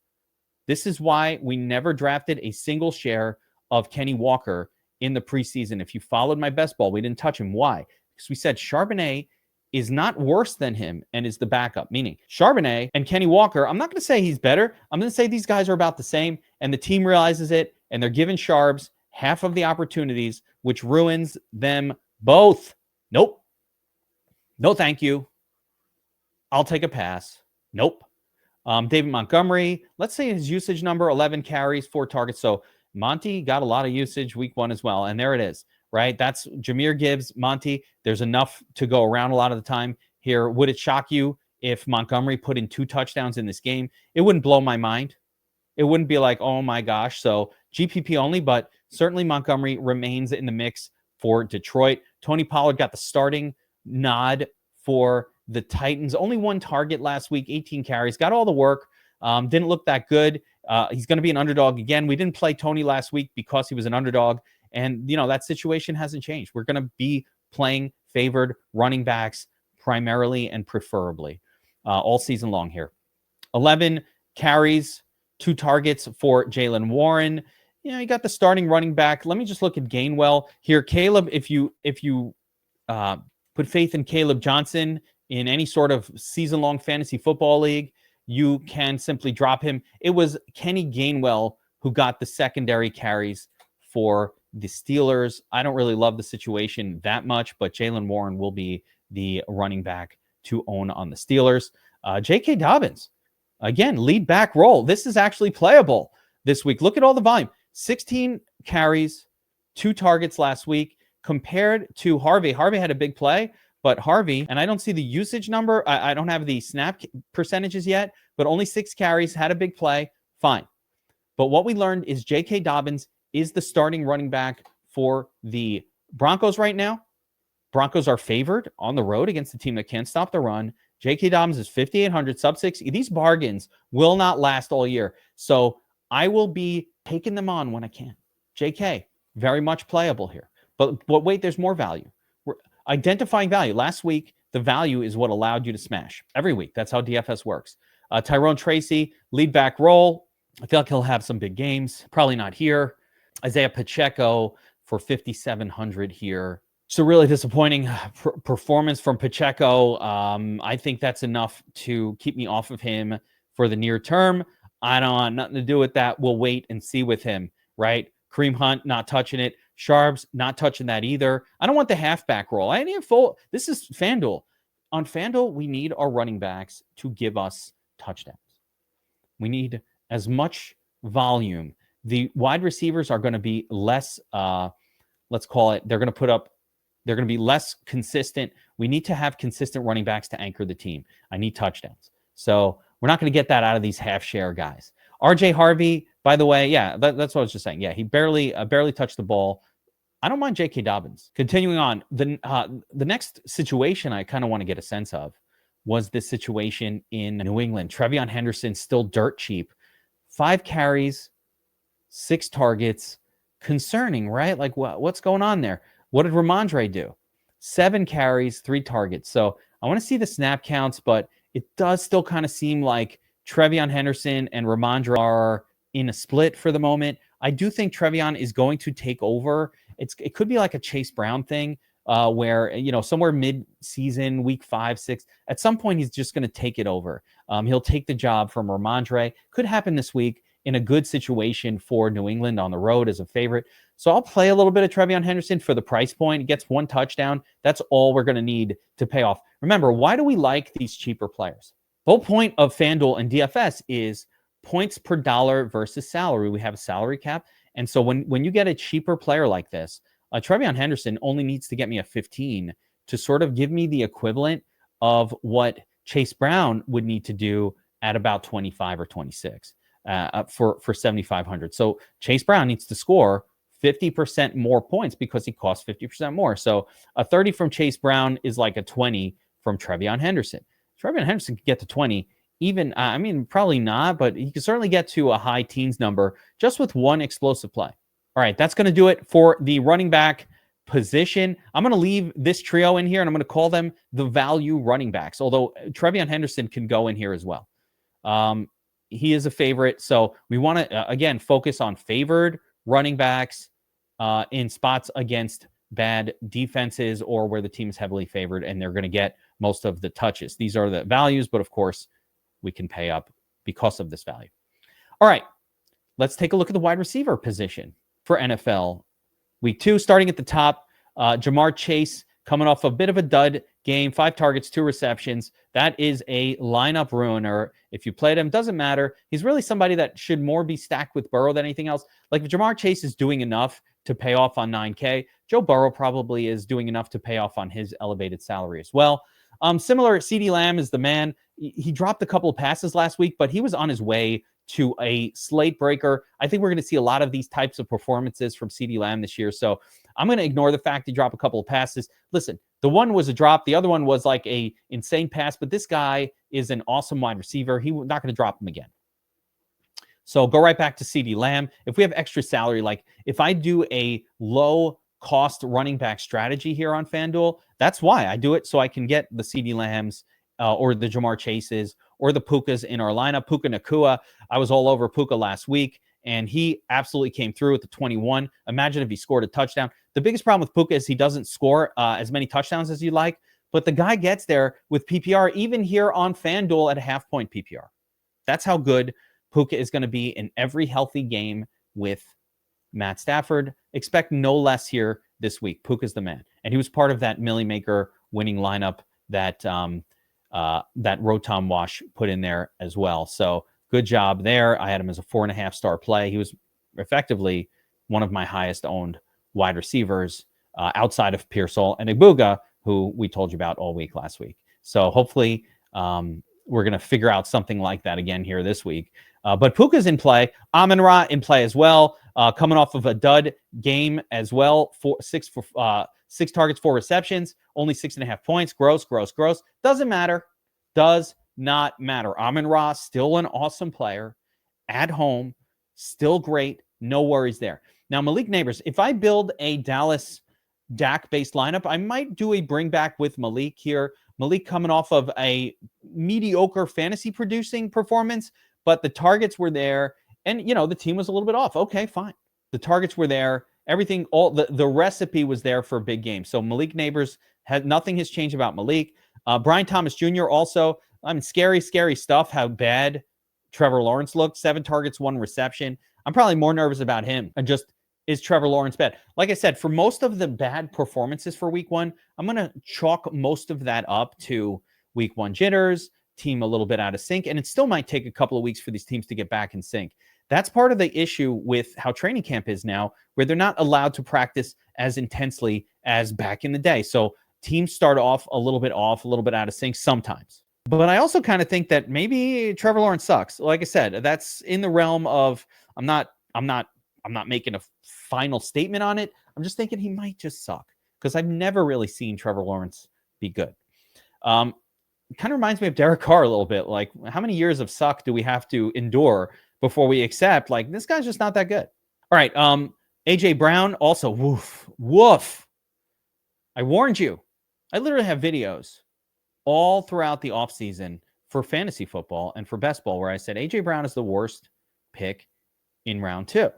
This is why we never drafted a single share of Kenny Walker in the preseason. If you followed my best ball, we didn't touch him. Why? Because we said Charbonnet is not worse than him and is the backup, meaning Charbonnet and Kenny Walker, I'm not going to say he's better. I'm going to say these guys are about the same, and the team realizes it, and they're giving Sharbs half of the opportunities, which ruins them both. Nope. No, thank you. I'll take a pass. Nope. David Montgomery, let's say his usage number, 11 carries, 4 targets. So Monty got a lot of usage week 1 as well. And there it is, right? That's Jahmyr Gibbs, Monty. There's enough to go around a lot of the time here. Would it shock you if Montgomery put in 2 touchdowns in this game? It wouldn't blow my mind. It wouldn't be like, oh my gosh. So GPP only, but certainly Montgomery remains in the mix for Detroit. Tony Pollard got the starting nod for the Titans. Only 1 target last week, 18 carries, got all the work. Didn't look that good. He's going to be an underdog again. We didn't play Tony last week because he was an underdog. And, that situation hasn't changed. We're going to be playing favored running backs primarily and preferably all season long here. 11 carries, 2 targets for Jaylen Warren. You got the starting running back. Let me just look at Gainwell here. Caleb, if you put faith in Caleb Johnson in any sort of season-long fantasy football league, you can simply drop him. It was Kenny Gainwell who got the secondary carries for the Steelers. I don't really love the situation that much, but Jaylen Warren will be the running back to own on the Steelers. J.K. Dobbins, again, lead back role. This is actually playable this week. Look at all the volume. 16 carries, 2 targets last week compared to Harvey. Harvey had a big play, but Harvey, and I don't see the usage number. I don't have the snap percentages yet, but only 6 carries, had a big play. Fine. But what we learned is J.K. Dobbins is the starting running back for the Broncos right now. Broncos are favored on the road against a team that can't stop the run. J.K. Dobbins is 5,800, sub 6. These bargains will not last all year. So I will be taking them on when I can. J.K., very much playable here. But wait, there's more value. We're identifying value. Last week, the value is what allowed you to smash. Every week, that's how DFS works. Tyrone Tracy, lead back role. I feel like he'll have some big games. Probably not here. Isaiah Pacheco for 5,700 here. So really disappointing performance from Pacheco. I think that's enough to keep me off of him for the near term. I don't want nothing to do with that. We'll wait and see with him, right? Kareem Hunt, not touching it. Sharps, not touching that either. I don't want the halfback role. I need full. This is Fanduel. On Fanduel, we need our running backs to give us touchdowns. We need as much volume. The wide receivers are going to be less, let's call it, they're going to be less consistent. We need to have consistent running backs to anchor the team. I need touchdowns. So we're not going to get that out of these half-share guys. RJ Harvey, by the way, yeah, that's what I was just saying. Yeah, he barely touched the ball. I don't mind J.K. Dobbins. Continuing on, the next situation I kind of want to get a sense of was this situation in New England. Trevion Henderson, still dirt cheap. 5 carries, 6 targets. Concerning, right? Like, what's going on there? What did Ramondre do? 7 carries, 3 targets. So I want to see the snap counts, but it does still kind of seem like Trevion Henderson and Ramondre are in a split for the moment. I do think Trevion is going to take over. It could be like a Chase Brown thing where, somewhere mid-season, week 5, 6, at some point he's just going to take it over. He'll take the job from Ramondre. Could happen this week in a good situation for New England on the road as a favorite. So I'll play a little bit of Trevion Henderson for the price point. He gets 1 touchdown. That's all we're going to need to pay off. Remember, why do we like these cheaper players? The whole point of FanDuel and DFS is points per dollar versus salary. We have a salary cap. And so when you get a cheaper player like this, Trevion Henderson only needs to get me a 15 to sort of give me the equivalent of what Chase Brown would need to do at about 25 or 26 for 7,500. So Chase Brown needs to score 50% more points because he costs 50% more. So a 30 from Chase Brown is like a 20 from Trevion Henderson. Trevion Henderson could get to 20, even, probably not, but he can certainly get to a high teens number just with 1 explosive play. All right, that's going to do it for the running back position. I'm going to leave this trio in here, and I'm going to call them the value running backs, although Trevion Henderson can go in here as well. He is a favorite, so we want to, again, focus on favored running backs in spots against bad defenses or where the team is heavily favored and they're going to get most of the touches. These are the values, but of course, we can pay up because of this value. All right, let's take a look at the wide receiver position for NFL Week 2. Starting at the top, Jamar Chase coming off a bit of a dud game, 5 targets, 2 receptions. That is a lineup ruiner. If you played him, doesn't matter. He's really somebody that should more be stacked with Burrow than anything else. Like if Jamar Chase is doing enough to pay off on 9K, Joe Burrow probably is doing enough to pay off on his elevated salary as well. Similar, CeeDee Lamb is the man. He dropped a couple of passes last week, but he was on his way to a slate breaker. I think we're going to see a lot of these types of performances from CeeDee Lamb this year. So I'm going to ignore the fact he dropped a couple of passes. Listen, the one was a drop. The other one was like a insane pass, but this guy is an awesome wide receiver. He's not going to drop him again. So go right back to CeeDee Lamb. If we have extra salary, like if I do a low cost running back strategy here on FanDuel, that's why I do it. So I can get the CeeDee Lambs or the Jamar Chases or the Pukas in our lineup. Puka Nacua, I was all over Puka last week, and he absolutely came through with the 21. Imagine if he scored a touchdown. The biggest problem with Puka is he doesn't score as many touchdowns as you'd like, but the guy gets there with PPR, even here on FanDuel at a half-point PPR. That's how good Puka is going to be in every healthy game with Matt Stafford. Expect no less here this week. Puka's the man. And he was part of that Millie Maker winning lineup that that Rotom Wash put in there as well. So good job there. I had him as a 4.5-star play. He was effectively one of my highest owned wide receivers outside of Pearsall and Ibuga, who we told you about all week last week. So hopefully we're going to figure out something like that again here this week. But Puka's in play. Amon-Ra in play as well. Coming off of a dud game as well. 6 targets, 4 receptions, only 6.5 points. Gross. Doesn't matter. Does not matter. Amon-Ra, still an awesome player. At home, still great. No worries there. Now, Malik Neighbors, if I build a Dallas Dak-based lineup, I might do a bring back with Malik here. Malik coming off of a mediocre fantasy producing performance, but the targets were there. And, you know, the team was a little bit off. Okay, fine. The targets were there. Everything, all the recipe was there for a big game. So Malik Neighbors, nothing has changed about Malik. Brian Thomas Jr. also, I mean, scary stuff, how bad Trevor Lawrence looked. 7 targets, 1 reception. I'm probably more nervous about him. And just, is Trevor Lawrence bad? Like I said, for most of the bad performances for week 1, I'm going to chalk most of that up to week 1 jitters, team a little bit out of sync, and it still might take a couple of weeks for these teams to get back in sync. That's part of the issue with how training camp is now, where they're not allowed to practice as intensely as back in the day. So teams start off a little bit out of sync sometimes. But I also kind of think that maybe Trevor Lawrence sucks. Like I said, that's in the realm of I'm not making a final statement on it. I'm just thinking he might just suck because I've never really seen Trevor Lawrence be good. Kind of reminds me of Derek Carr a little bit. Like, how many years of suck do we have to endure before we accept, like, this guy's just not that good? All right. AJ Brown also, woof. I warned you. I literally have videos all throughout the offseason for fantasy football and for best ball where I said AJ Brown is the worst pick in round 2.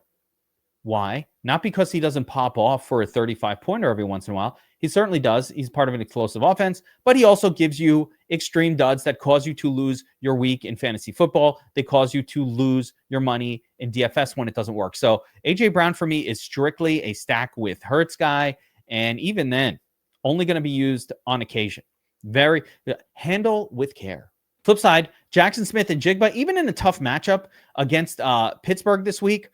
Why? Not because he doesn't pop off for a 35-pointer every once in a while. He certainly does. He's part of an explosive offense, but he also gives you extreme duds that cause you to lose your week in fantasy football. They cause you to lose your money in DFS when it doesn't work. So AJ Brown for me is strictly a stack with Hurts guy, and even then, only going to be used on occasion. Very handle with care. Flip side, Jackson Smith and Jigba, even in a tough matchup against Pittsburgh this week,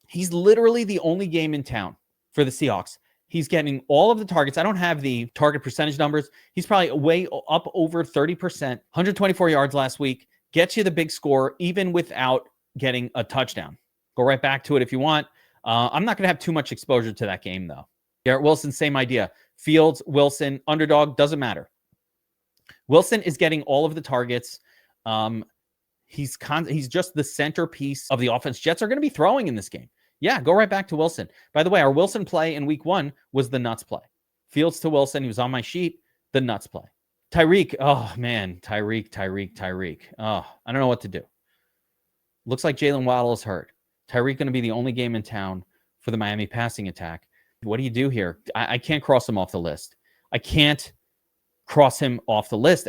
he's literally the only game in town for the Seahawks. He's getting all of the targets. I don't have the target percentage numbers. He's probably way up over 30%, 124 yards last week, gets you the big score, even without getting a touchdown. Go right back to it if you want. I'm not going to have too much exposure to that game, though. Garrett Wilson, same idea. Fields, Wilson, underdog, doesn't matter. Wilson is getting all of the targets. He's just the centerpiece of the offense. Jets are going to be throwing in this game. Yeah, go right back to Wilson. By the way, our Wilson play in week 1 was the nuts play. Fields to Wilson. He was on my sheet. The nuts play. Tyreek. Oh, man. Tyreek. Oh, I don't know what to do. Looks like Jalen Waddle is hurt. Tyreek going to be the only game in town for the Miami passing attack. What do you do here? I can't cross him off the list. I can't cross him off the list.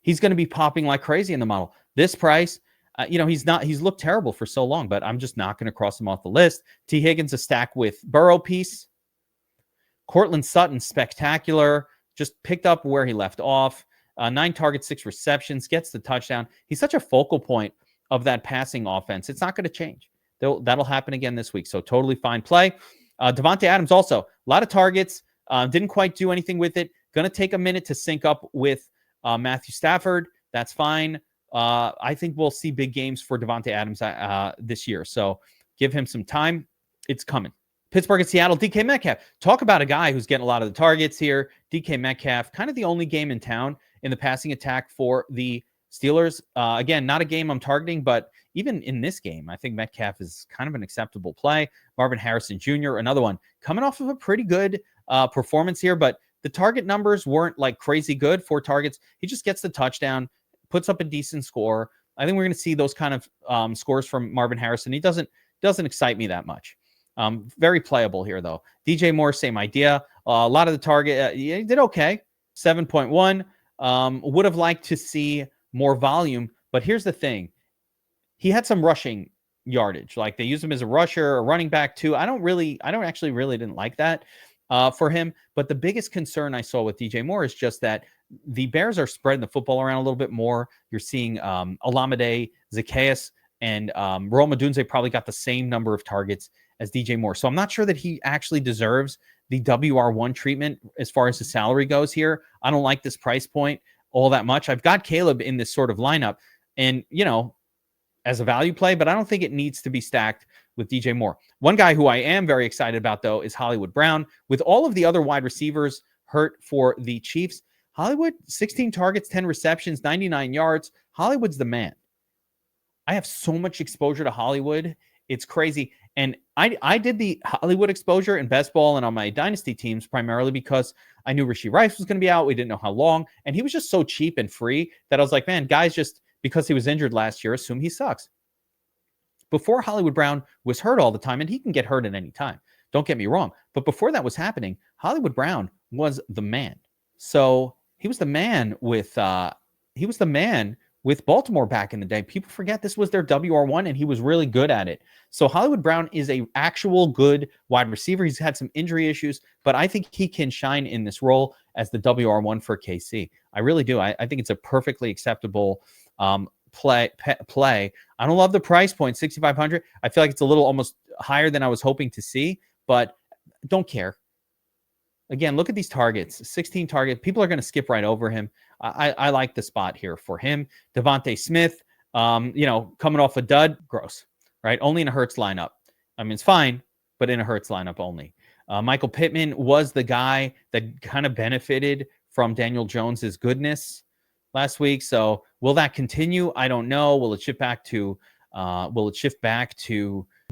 He's going to be popping like crazy in the model. This price, he's looked terrible for so long, but I'm just not going to cross him off the list. T. Higgins, a stack with Burrow piece. Cortland Sutton, spectacular. Just picked up where he left off. 9 targets, 6 receptions, gets the touchdown. He's such a focal point of that passing offense. It's not going to change. That'll happen again this week. So totally fine play. Devontae Adams also, a lot of targets. Didn't quite do anything with it. Going to take a minute to sync up with Matthew Stafford. That's fine. I think we'll see big games for Devontae Adams this year. So give him some time. It's coming. Pittsburgh and Seattle, DK Metcalf. Talk about a guy who's getting a lot of the targets here. DK Metcalf, kind of the only game in town in the passing attack for the Steelers. Again, not a game I'm targeting, but even in this game, I think Metcalf is kind of an acceptable play. Marvin Harrison Jr., another one, coming off of a pretty good performance here, but the target numbers weren't like crazy good. 4 targets. He just gets the touchdown, puts up a decent score. I think we're going to see those kind of scores from Marvin Harrison. He doesn't excite me that much. Very playable here, though. DJ Moore, same idea. A lot of the target, he did okay. 7.1. Would have liked to see more volume, but here's the thing. He had some rushing yardage. Like they use him as a rusher, a running back too. I don't actually really didn't like that for him. But the biggest concern I saw with DJ Moore is just that the Bears are spreading the football around a little bit more. You're seeing Olamide, Zacchaeus, and Rome Odunze probably got the same number of targets as DJ Moore. So I'm not sure that he actually deserves the WR1 treatment as far as the salary goes here. I don't like this price point all that much. I've got Caleb in this sort of lineup and, as a value play, but I don't think it needs to be stacked with DJ Moore. One guy who I am very excited about, though, is Hollywood Brown. With all of the other wide receivers hurt for the Chiefs, Hollywood, 16 targets, 10 receptions, 99 yards. Hollywood's the man. I have so much exposure to Hollywood. It's crazy. And I did the Hollywood exposure in best ball and on my dynasty teams primarily because I knew Rashee Rice was going to be out. We didn't know how long. And he was just so cheap and free that I was like, man, guys just, because he was injured last year, assume he sucks. Before Hollywood Brown was hurt all the time, and he can get hurt at any time. Don't get me wrong. But before that was happening, Hollywood Brown was the man. So he was the man with Baltimore back in the day. People forget this was their WR1 and he was really good at it. So Hollywood Brown is a actual good wide receiver. He's had some injury issues, but I think he can shine in this role as the WR1 for KC. I really do. I think it's a perfectly acceptable play. I don't love the price point, 6,500. I feel like it's a little almost higher than I was hoping to see, but don't care. Again, look at these targets, 16 targets. People are going to skip right over him. I like the spot here for him. Devontae Smith, coming off a dud, gross, right? Only in a Hurts lineup. I mean, it's fine, but in a Hurts lineup only. Michael Pittman was the guy that kind of benefited from Daniel Jones's goodness last week. So will that continue? I don't know. Will it shift back to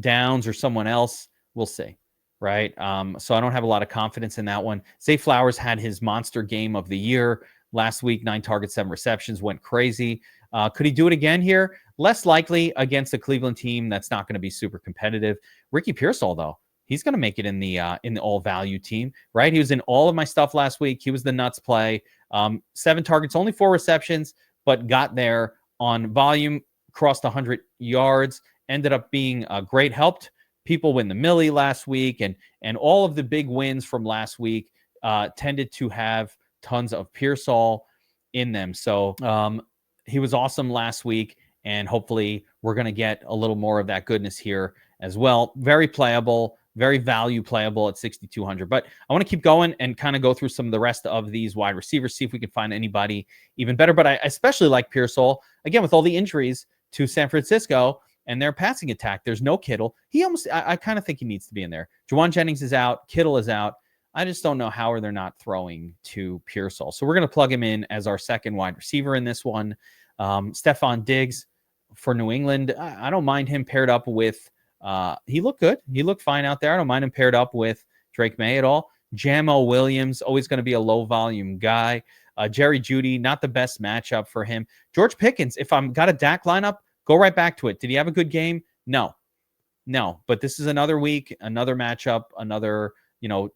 Downs or someone else? We'll see. Right. So I don't have a lot of confidence in that one. Zay Flowers had his monster game of the year last week, 9 targets, 7 receptions, went crazy. Could he do it again here? Less likely against a Cleveland team that's not going to be super competitive. Ricky Pearsall, though, he's going to make it in the all value team, right? He was in all of my stuff last week. He was the nuts play. 7 targets, only 4 receptions, but got there on volume, crossed 100 yards, ended up being great, helped people win the Millie last week, and all of the big wins from last week tended to have tons of Pearsall in them. So he was awesome last week, and hopefully we're going to get a little more of that goodness here as well. Very playable, very value playable at 6,200. But I want to keep going and kind of go through some of the rest of these wide receivers, see if we can find anybody even better. But I especially like Pearsall, again, with all the injuries to San Francisco and their passing attack. There's no Kittle. I kind of think he needs to be in there. Juwan Jennings is out. Kittle is out. I just don't know how they're not throwing to Pearsall. So we're going to plug him in as our second wide receiver in this one. Stephon Diggs for New England. I don't mind him paired up with, he looked good. He looked fine out there. I don't mind him paired up with Drake May at all. Jamo Williams, always going to be a low volume guy. Jerry Jeudy, not the best matchup for him. George Pickens, if I'm got a Dak lineup, go right back to it. Did he have a good game? No. But this is another week, another matchup, another,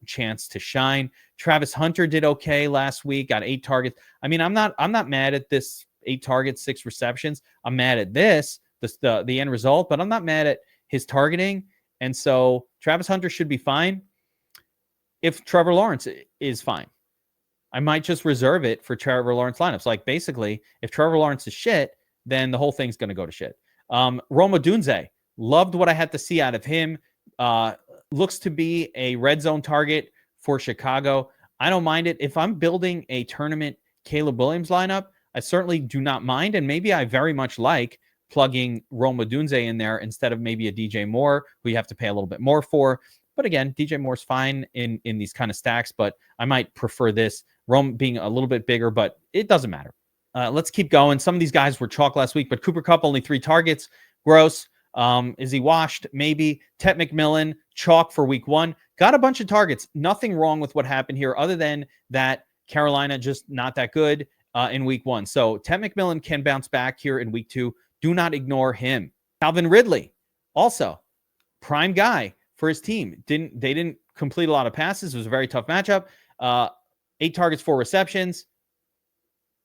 chance to shine. Travis Hunter did okay last week, got 8 targets. I mean, I'm not mad at this 8 targets, 6 receptions. I'm mad at the end result, but I'm not mad at his targeting. And so Travis Hunter should be fine if Trevor Lawrence is fine. I might just reserve it for Trevor Lawrence lineups. Like basically, if Trevor Lawrence is shit, then the whole thing's going to go to shit. Rome Odunze, loved what I had to see out of him. Looks to be a red zone target for Chicago. I don't mind it. If I'm building a tournament Caleb Williams lineup, I certainly do not mind. And maybe I very much like plugging Rome Odunze in there instead of maybe a DJ Moore, who you have to pay a little bit more for. But again, DJ Moore's fine in these kind of stacks, but I might prefer this. Rome being a little bit bigger, but it doesn't matter. Let's keep going. Some of these guys were chalk last week, but Cooper Kupp, only 3 targets. Gross. Is he washed? Maybe. Tet McMillan, chalk for week 1. Got a bunch of targets. Nothing wrong with what happened here other than that Carolina just not that good in week 1. So Tet McMillan can bounce back here in week 2. Do not ignore him. Calvin Ridley, also prime guy for his team. They didn't complete a lot of passes. It was a very tough matchup. 8 targets, 4 receptions.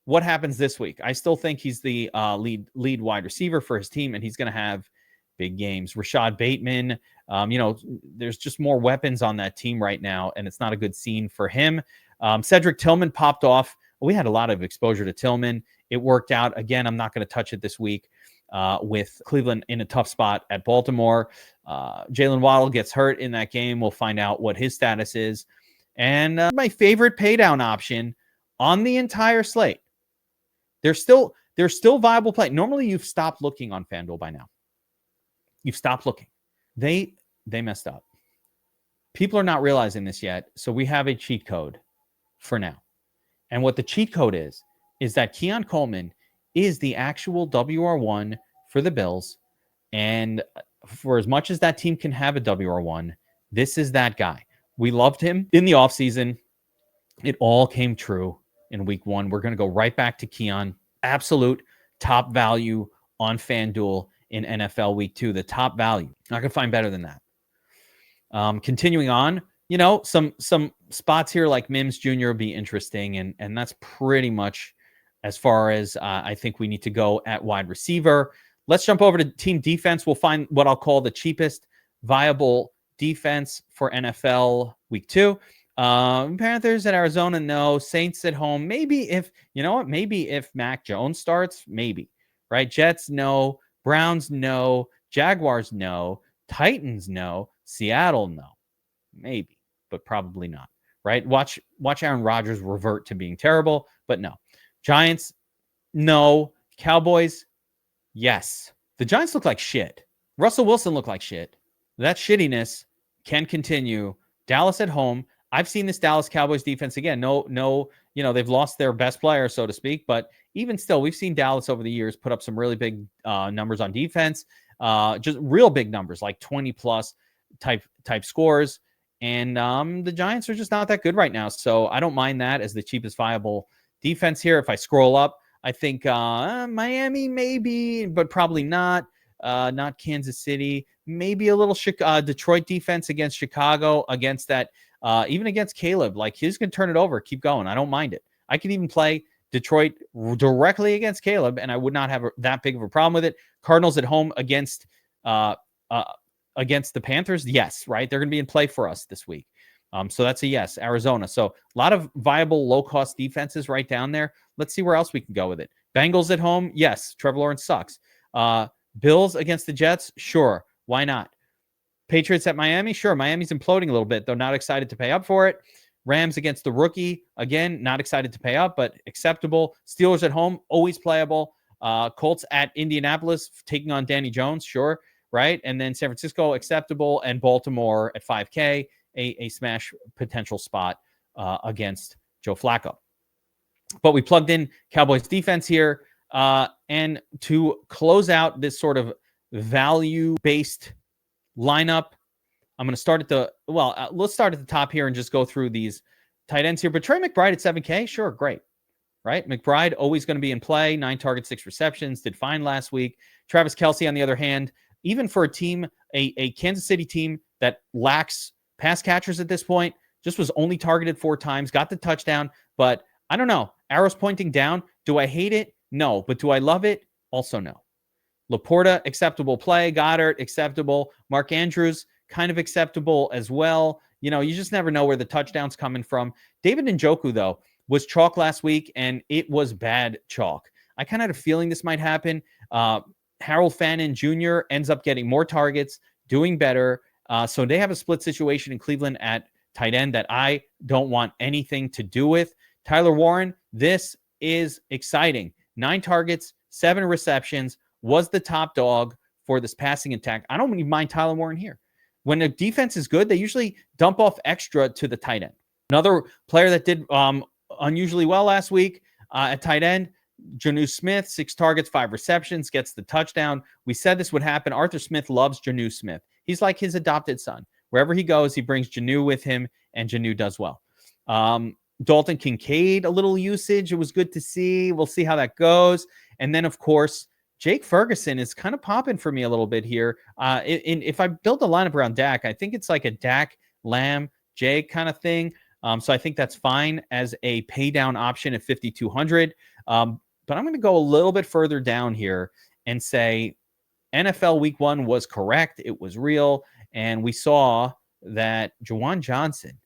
What happens this week? I still think he's the lead wide receiver for his team, and he's going to have big games. Rashad Bateman, there's just more weapons on that team right now, and it's not a good scene for him. Cedric Tillman popped off. We had a lot of exposure to Tillman. It worked out. Again, I'm not going to touch it this week with Cleveland in a tough spot at Baltimore. Jalen Waddle gets hurt in that game. We'll find out what his status is. And my favorite paydown option on the entire slate. There's still viable play. Normally, you've stopped looking on FanDuel by now. You've stopped looking. They messed up. People are not realizing this yet, so we have a cheat code for now. And what the cheat code is that Keon Coleman is the actual WR1 for the Bills. And for as much as that team can have a WR1, this is that guy. We loved him in the offseason. It all came true in week 1. We're going to go right back to Keon. Absolute top value on FanDuel in NFL week 2. The top value. Not going to find better than that. Continuing on, some spots here like Mims Jr. would be interesting. And that's pretty much as far as I think we need to go at wide receiver. Let's jump over to team defense. We'll find what I'll call the cheapest viable defense for NFL week 2. Panthers at Arizona, no. Saints at home, maybe if Mac Jones starts, maybe, right? Jets, no. Browns, no. Jaguars, no. Titans, no. Seattle, no. Maybe, but probably not, right? Watch Aaron Rodgers revert to being terrible, but no. Giants, no. Cowboys, yes. The Giants look like shit. Russell Wilson looked like shit. That shittiness can continue. Dallas at home. I've seen this Dallas Cowboys defense again. No, they've lost their best player, so to speak, but even still, we've seen Dallas over the years put up some really big numbers on defense, just real big numbers, like 20 plus type scores. And the Giants are just not that good right now. So I don't mind that as the cheapest viable defense here. If I scroll up, I think Miami maybe, but probably not. Not Kansas City. Maybe a little Detroit defense against Chicago, against that, even against Caleb. Like, he's going to turn it over. Keep going. I don't mind it. I could even play Detroit directly against Caleb, and I would not have that big of a problem with it. Cardinals at home against the Panthers. Yes, right? They're going to be in play for us this week. So that's a yes. Arizona. So a lot of viable low-cost defenses right down there. Let's see where else we can go with it. Bengals at home. Yes. Trevor Lawrence sucks. Bills against the Jets. Sure. Why not? Patriots at Miami. Sure. Miami's imploding a little bit, though. Not excited to pay up for it. Rams against the rookie. Again, not excited to pay up, but acceptable. Steelers at home. Always playable. Colts at Indianapolis, taking on Danny Jones. Sure. Right. And then San Francisco, acceptable. And Baltimore at 5K. A smash potential spot against Joe Flacco. But we plugged in Cowboys defense here. And to close out this sort of value-based lineup, I'm going to start let's start at the top here and just go through these tight ends here. But Trey McBride at 7K, sure, great. Right? McBride always going to be in play. 9 targets, 6 receptions, did fine last week. Travis Kelce, on the other hand, even for a team, a Kansas City team that lacks pass catchers at this point, just was only targeted 4 times, got the touchdown, but I don't know. Arrows pointing down. Do I hate it? No. But do I love it? Also no. Laporta, acceptable play. Goddard, acceptable. Mark Andrews, kind of acceptable as well. You just never know where the touchdown's coming from. David Njoku, though, was chalk last week, and it was bad chalk. I kind of had a feeling this might happen. Harold Fannin Jr. ends up getting more targets, doing better. So they have a split situation in Cleveland at tight end that I don't want anything to do with. Tyler Warren, this is exciting. 9 targets, 7 receptions, was the top dog for this passing attack. I don't even mind Tyler Warren here. When a defense is good, they usually dump off extra to the tight end. Another player that did unusually well last week at tight end, Jonnu Smith, 6 targets, 5 receptions, gets the touchdown. We said this would happen. Arthur Smith loves Jonnu Smith. He's like his adopted son. Wherever he goes, he brings Jonnu with him, and Jonnu does well. Dalton Kincaid, a little usage. It was good to see. We'll see how that goes. And then, of course, Jake Ferguson is kind of popping for me a little bit here. If I build a lineup around Dak, I think it's like a Dak, Lamb, Jake kind of thing. So I think that's fine as a pay down option at 5,200. But I'm going to go a little bit further down here and say NFL Week 1 was correct. It was real. And we saw that Juwan Johnson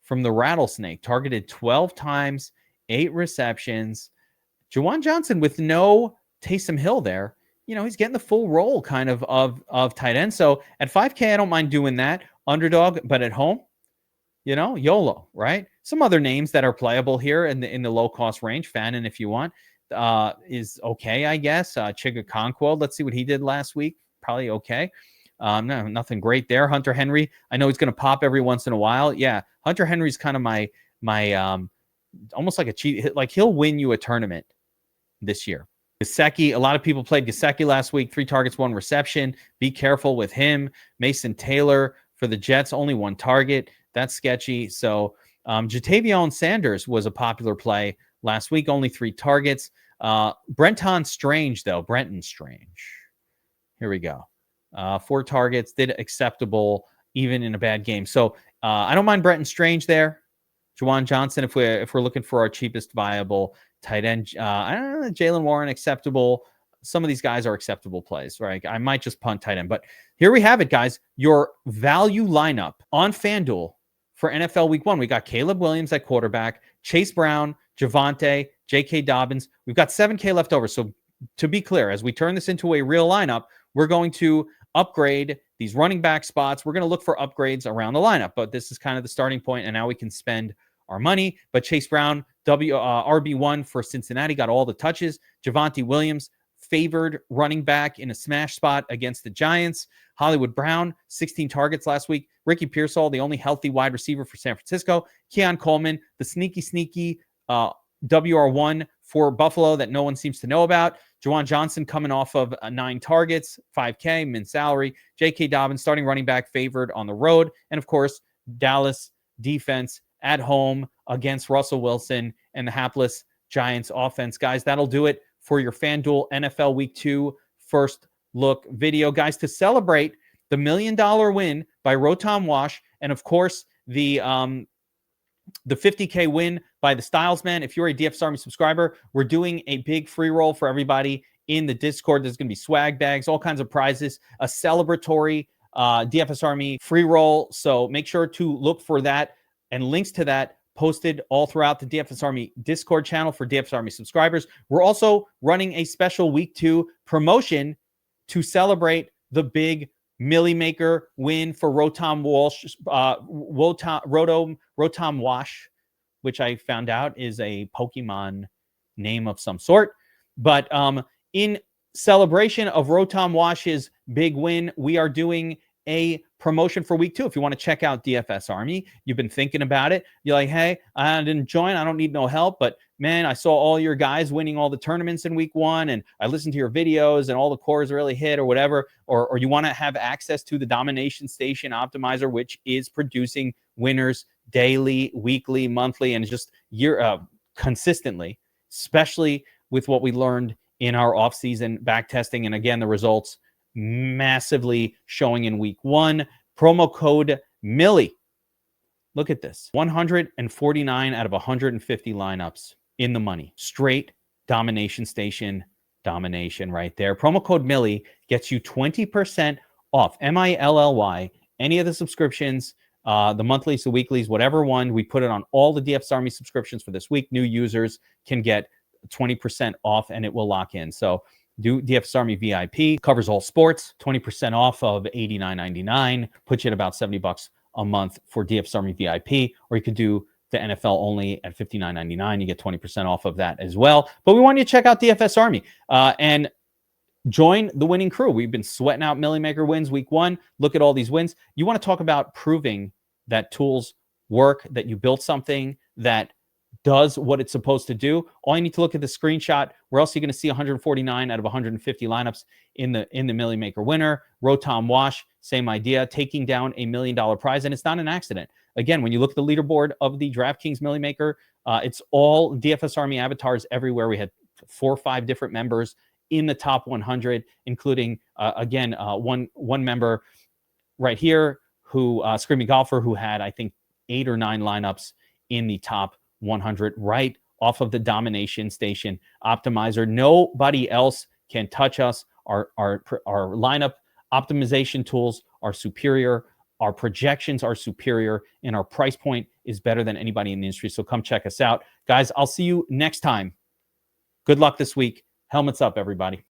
from the Rattlesnake targeted 12 times, 8 receptions. Juwan Johnson with no Taysom Hill there. He's getting the full role kind of tight end. So at 5K, I don't mind doing that. Underdog, but at home, YOLO, right? Some other names that are playable here in the low cost range. Fannin, if you want, is okay, I guess. Chiga Conquo, let's see what he did last week. Probably okay. No, nothing great there. Hunter Henry, I know he's going to pop every once in a while. Yeah, Hunter Henry's kind of my almost like a cheat. Like he'll win you a tournament this year. Gesicki, a lot of people played Gesicki last week. 3 targets, 1 reception. Be careful with him. Mason Taylor for the Jets, only 1 target. That's sketchy. So Jatavion Sanders was a popular play last week, only 3 targets. Brenton Strange, though. Brenton Strange. Here we go. 4 targets, did acceptable even in a bad game. So I don't mind Brenton Strange there. Juwan Johnson, if we're looking for our cheapest viable tight end. I don't know, Jalen Warren, acceptable. Some of these guys are acceptable plays, right? I might just punt tight end. But here we have it, guys. Your value lineup on FanDuel for NFL Week 1. We got Caleb Williams at quarterback, Chase Brown, Javonte, J.K. Dobbins. We've got 7K left over. So to be clear, as we turn this into a real lineup, we're going to upgrade these running back spots. We're going to look for upgrades around the lineup, but this is kind of the starting point, and now we can spend our money. But Chase Brown, RB1 for Cincinnati, got all the touches. Javonte Williams, favored running back in a smash spot against the Giants. Hollywood Brown, 16 targets last week. Ricky Pearsall, the only healthy wide receiver for San Francisco. Keon Coleman, the sneaky WR1 for Buffalo that no one seems to know about. Juwan Johnson coming off of 9 targets, 5K, min salary. J.K. Dobbins, starting running back, favored on the road. And, of course, Dallas defense at home against Russell Wilson and the hapless Giants offense. Guys, that'll do it for your FanDuel NFL Week 2 first look video. Guys, to celebrate the $1 million win by Rotom Wash and, of course, the 50K win by the Styles Man. If you're a DFS Army subscriber, we're doing a big free roll for everybody in the Discord. There's going to be swag bags, all kinds of prizes, a celebratory DFS Army free roll. So make sure to look for that, and links to that posted all throughout the DFS Army Discord channel for DFS Army subscribers. We're also running a special Week 2 promotion to celebrate the big Millie Maker win for Rotom Wash, which I found out is a Pokemon name of some sort. But in celebration of Rotom Wash's big win, we are doing a promotion for Week 2. If you want to check out DFS Army, you've been thinking about it. You're like, hey, I didn't join. I don't need no help. But man, I saw all your guys winning all the tournaments in Week 1, and I listened to your videos and all the cores really hit or whatever. Or you want to have access to the Domination Station Optimizer, which is producing winners daily, weekly, monthly, and just consistently, especially with what we learned in our offseason back testing. And again, the results massively showing in Week 1. Promo code Millie. Look at this. 149 out of 150 lineups in the money. Straight Domination Station domination right there. Promo code Millie gets you 20% off. MILLY. Any of the subscriptions, the monthlies, the weeklies, whatever one. We put it on all the DFS Army subscriptions for this week. New users can get 20% off, and it will lock in. So do DFS Army VIP, covers all sports, 20% off of $89.99, puts you at about $70 a month for DFS Army VIP, or you could do the NFL only at $59.99. You get 20% off of that as well. But we want you to check out DFS Army and join the winning crew. We've been sweating out Millie Maker wins Week 1. Look at all these wins. You want to talk about proving that tools work, that you built something that does what it's supposed to do. All you need to look at the screenshot. Where else are you going to see 149 out of 150 lineups in the Millie Maker winner? Rotom Wash, same idea, taking down $1 million prize, and it's not an accident. Again, when you look at the leaderboard of the DraftKings Millie Maker, it's all DFS Army avatars everywhere. We had 4 or 5 different members in the top 100, including one member right here who Screaming Golfer, who had I think 8 or 9 lineups in the top 100 right off of the domination station optimizer. Nobody else can touch us. Our lineup optimization tools are superior. Our projections are superior, and our price point is better than anybody in the industry. So come check us out. Guys, I'll see you next time. Good luck this week. Helmets up, everybody.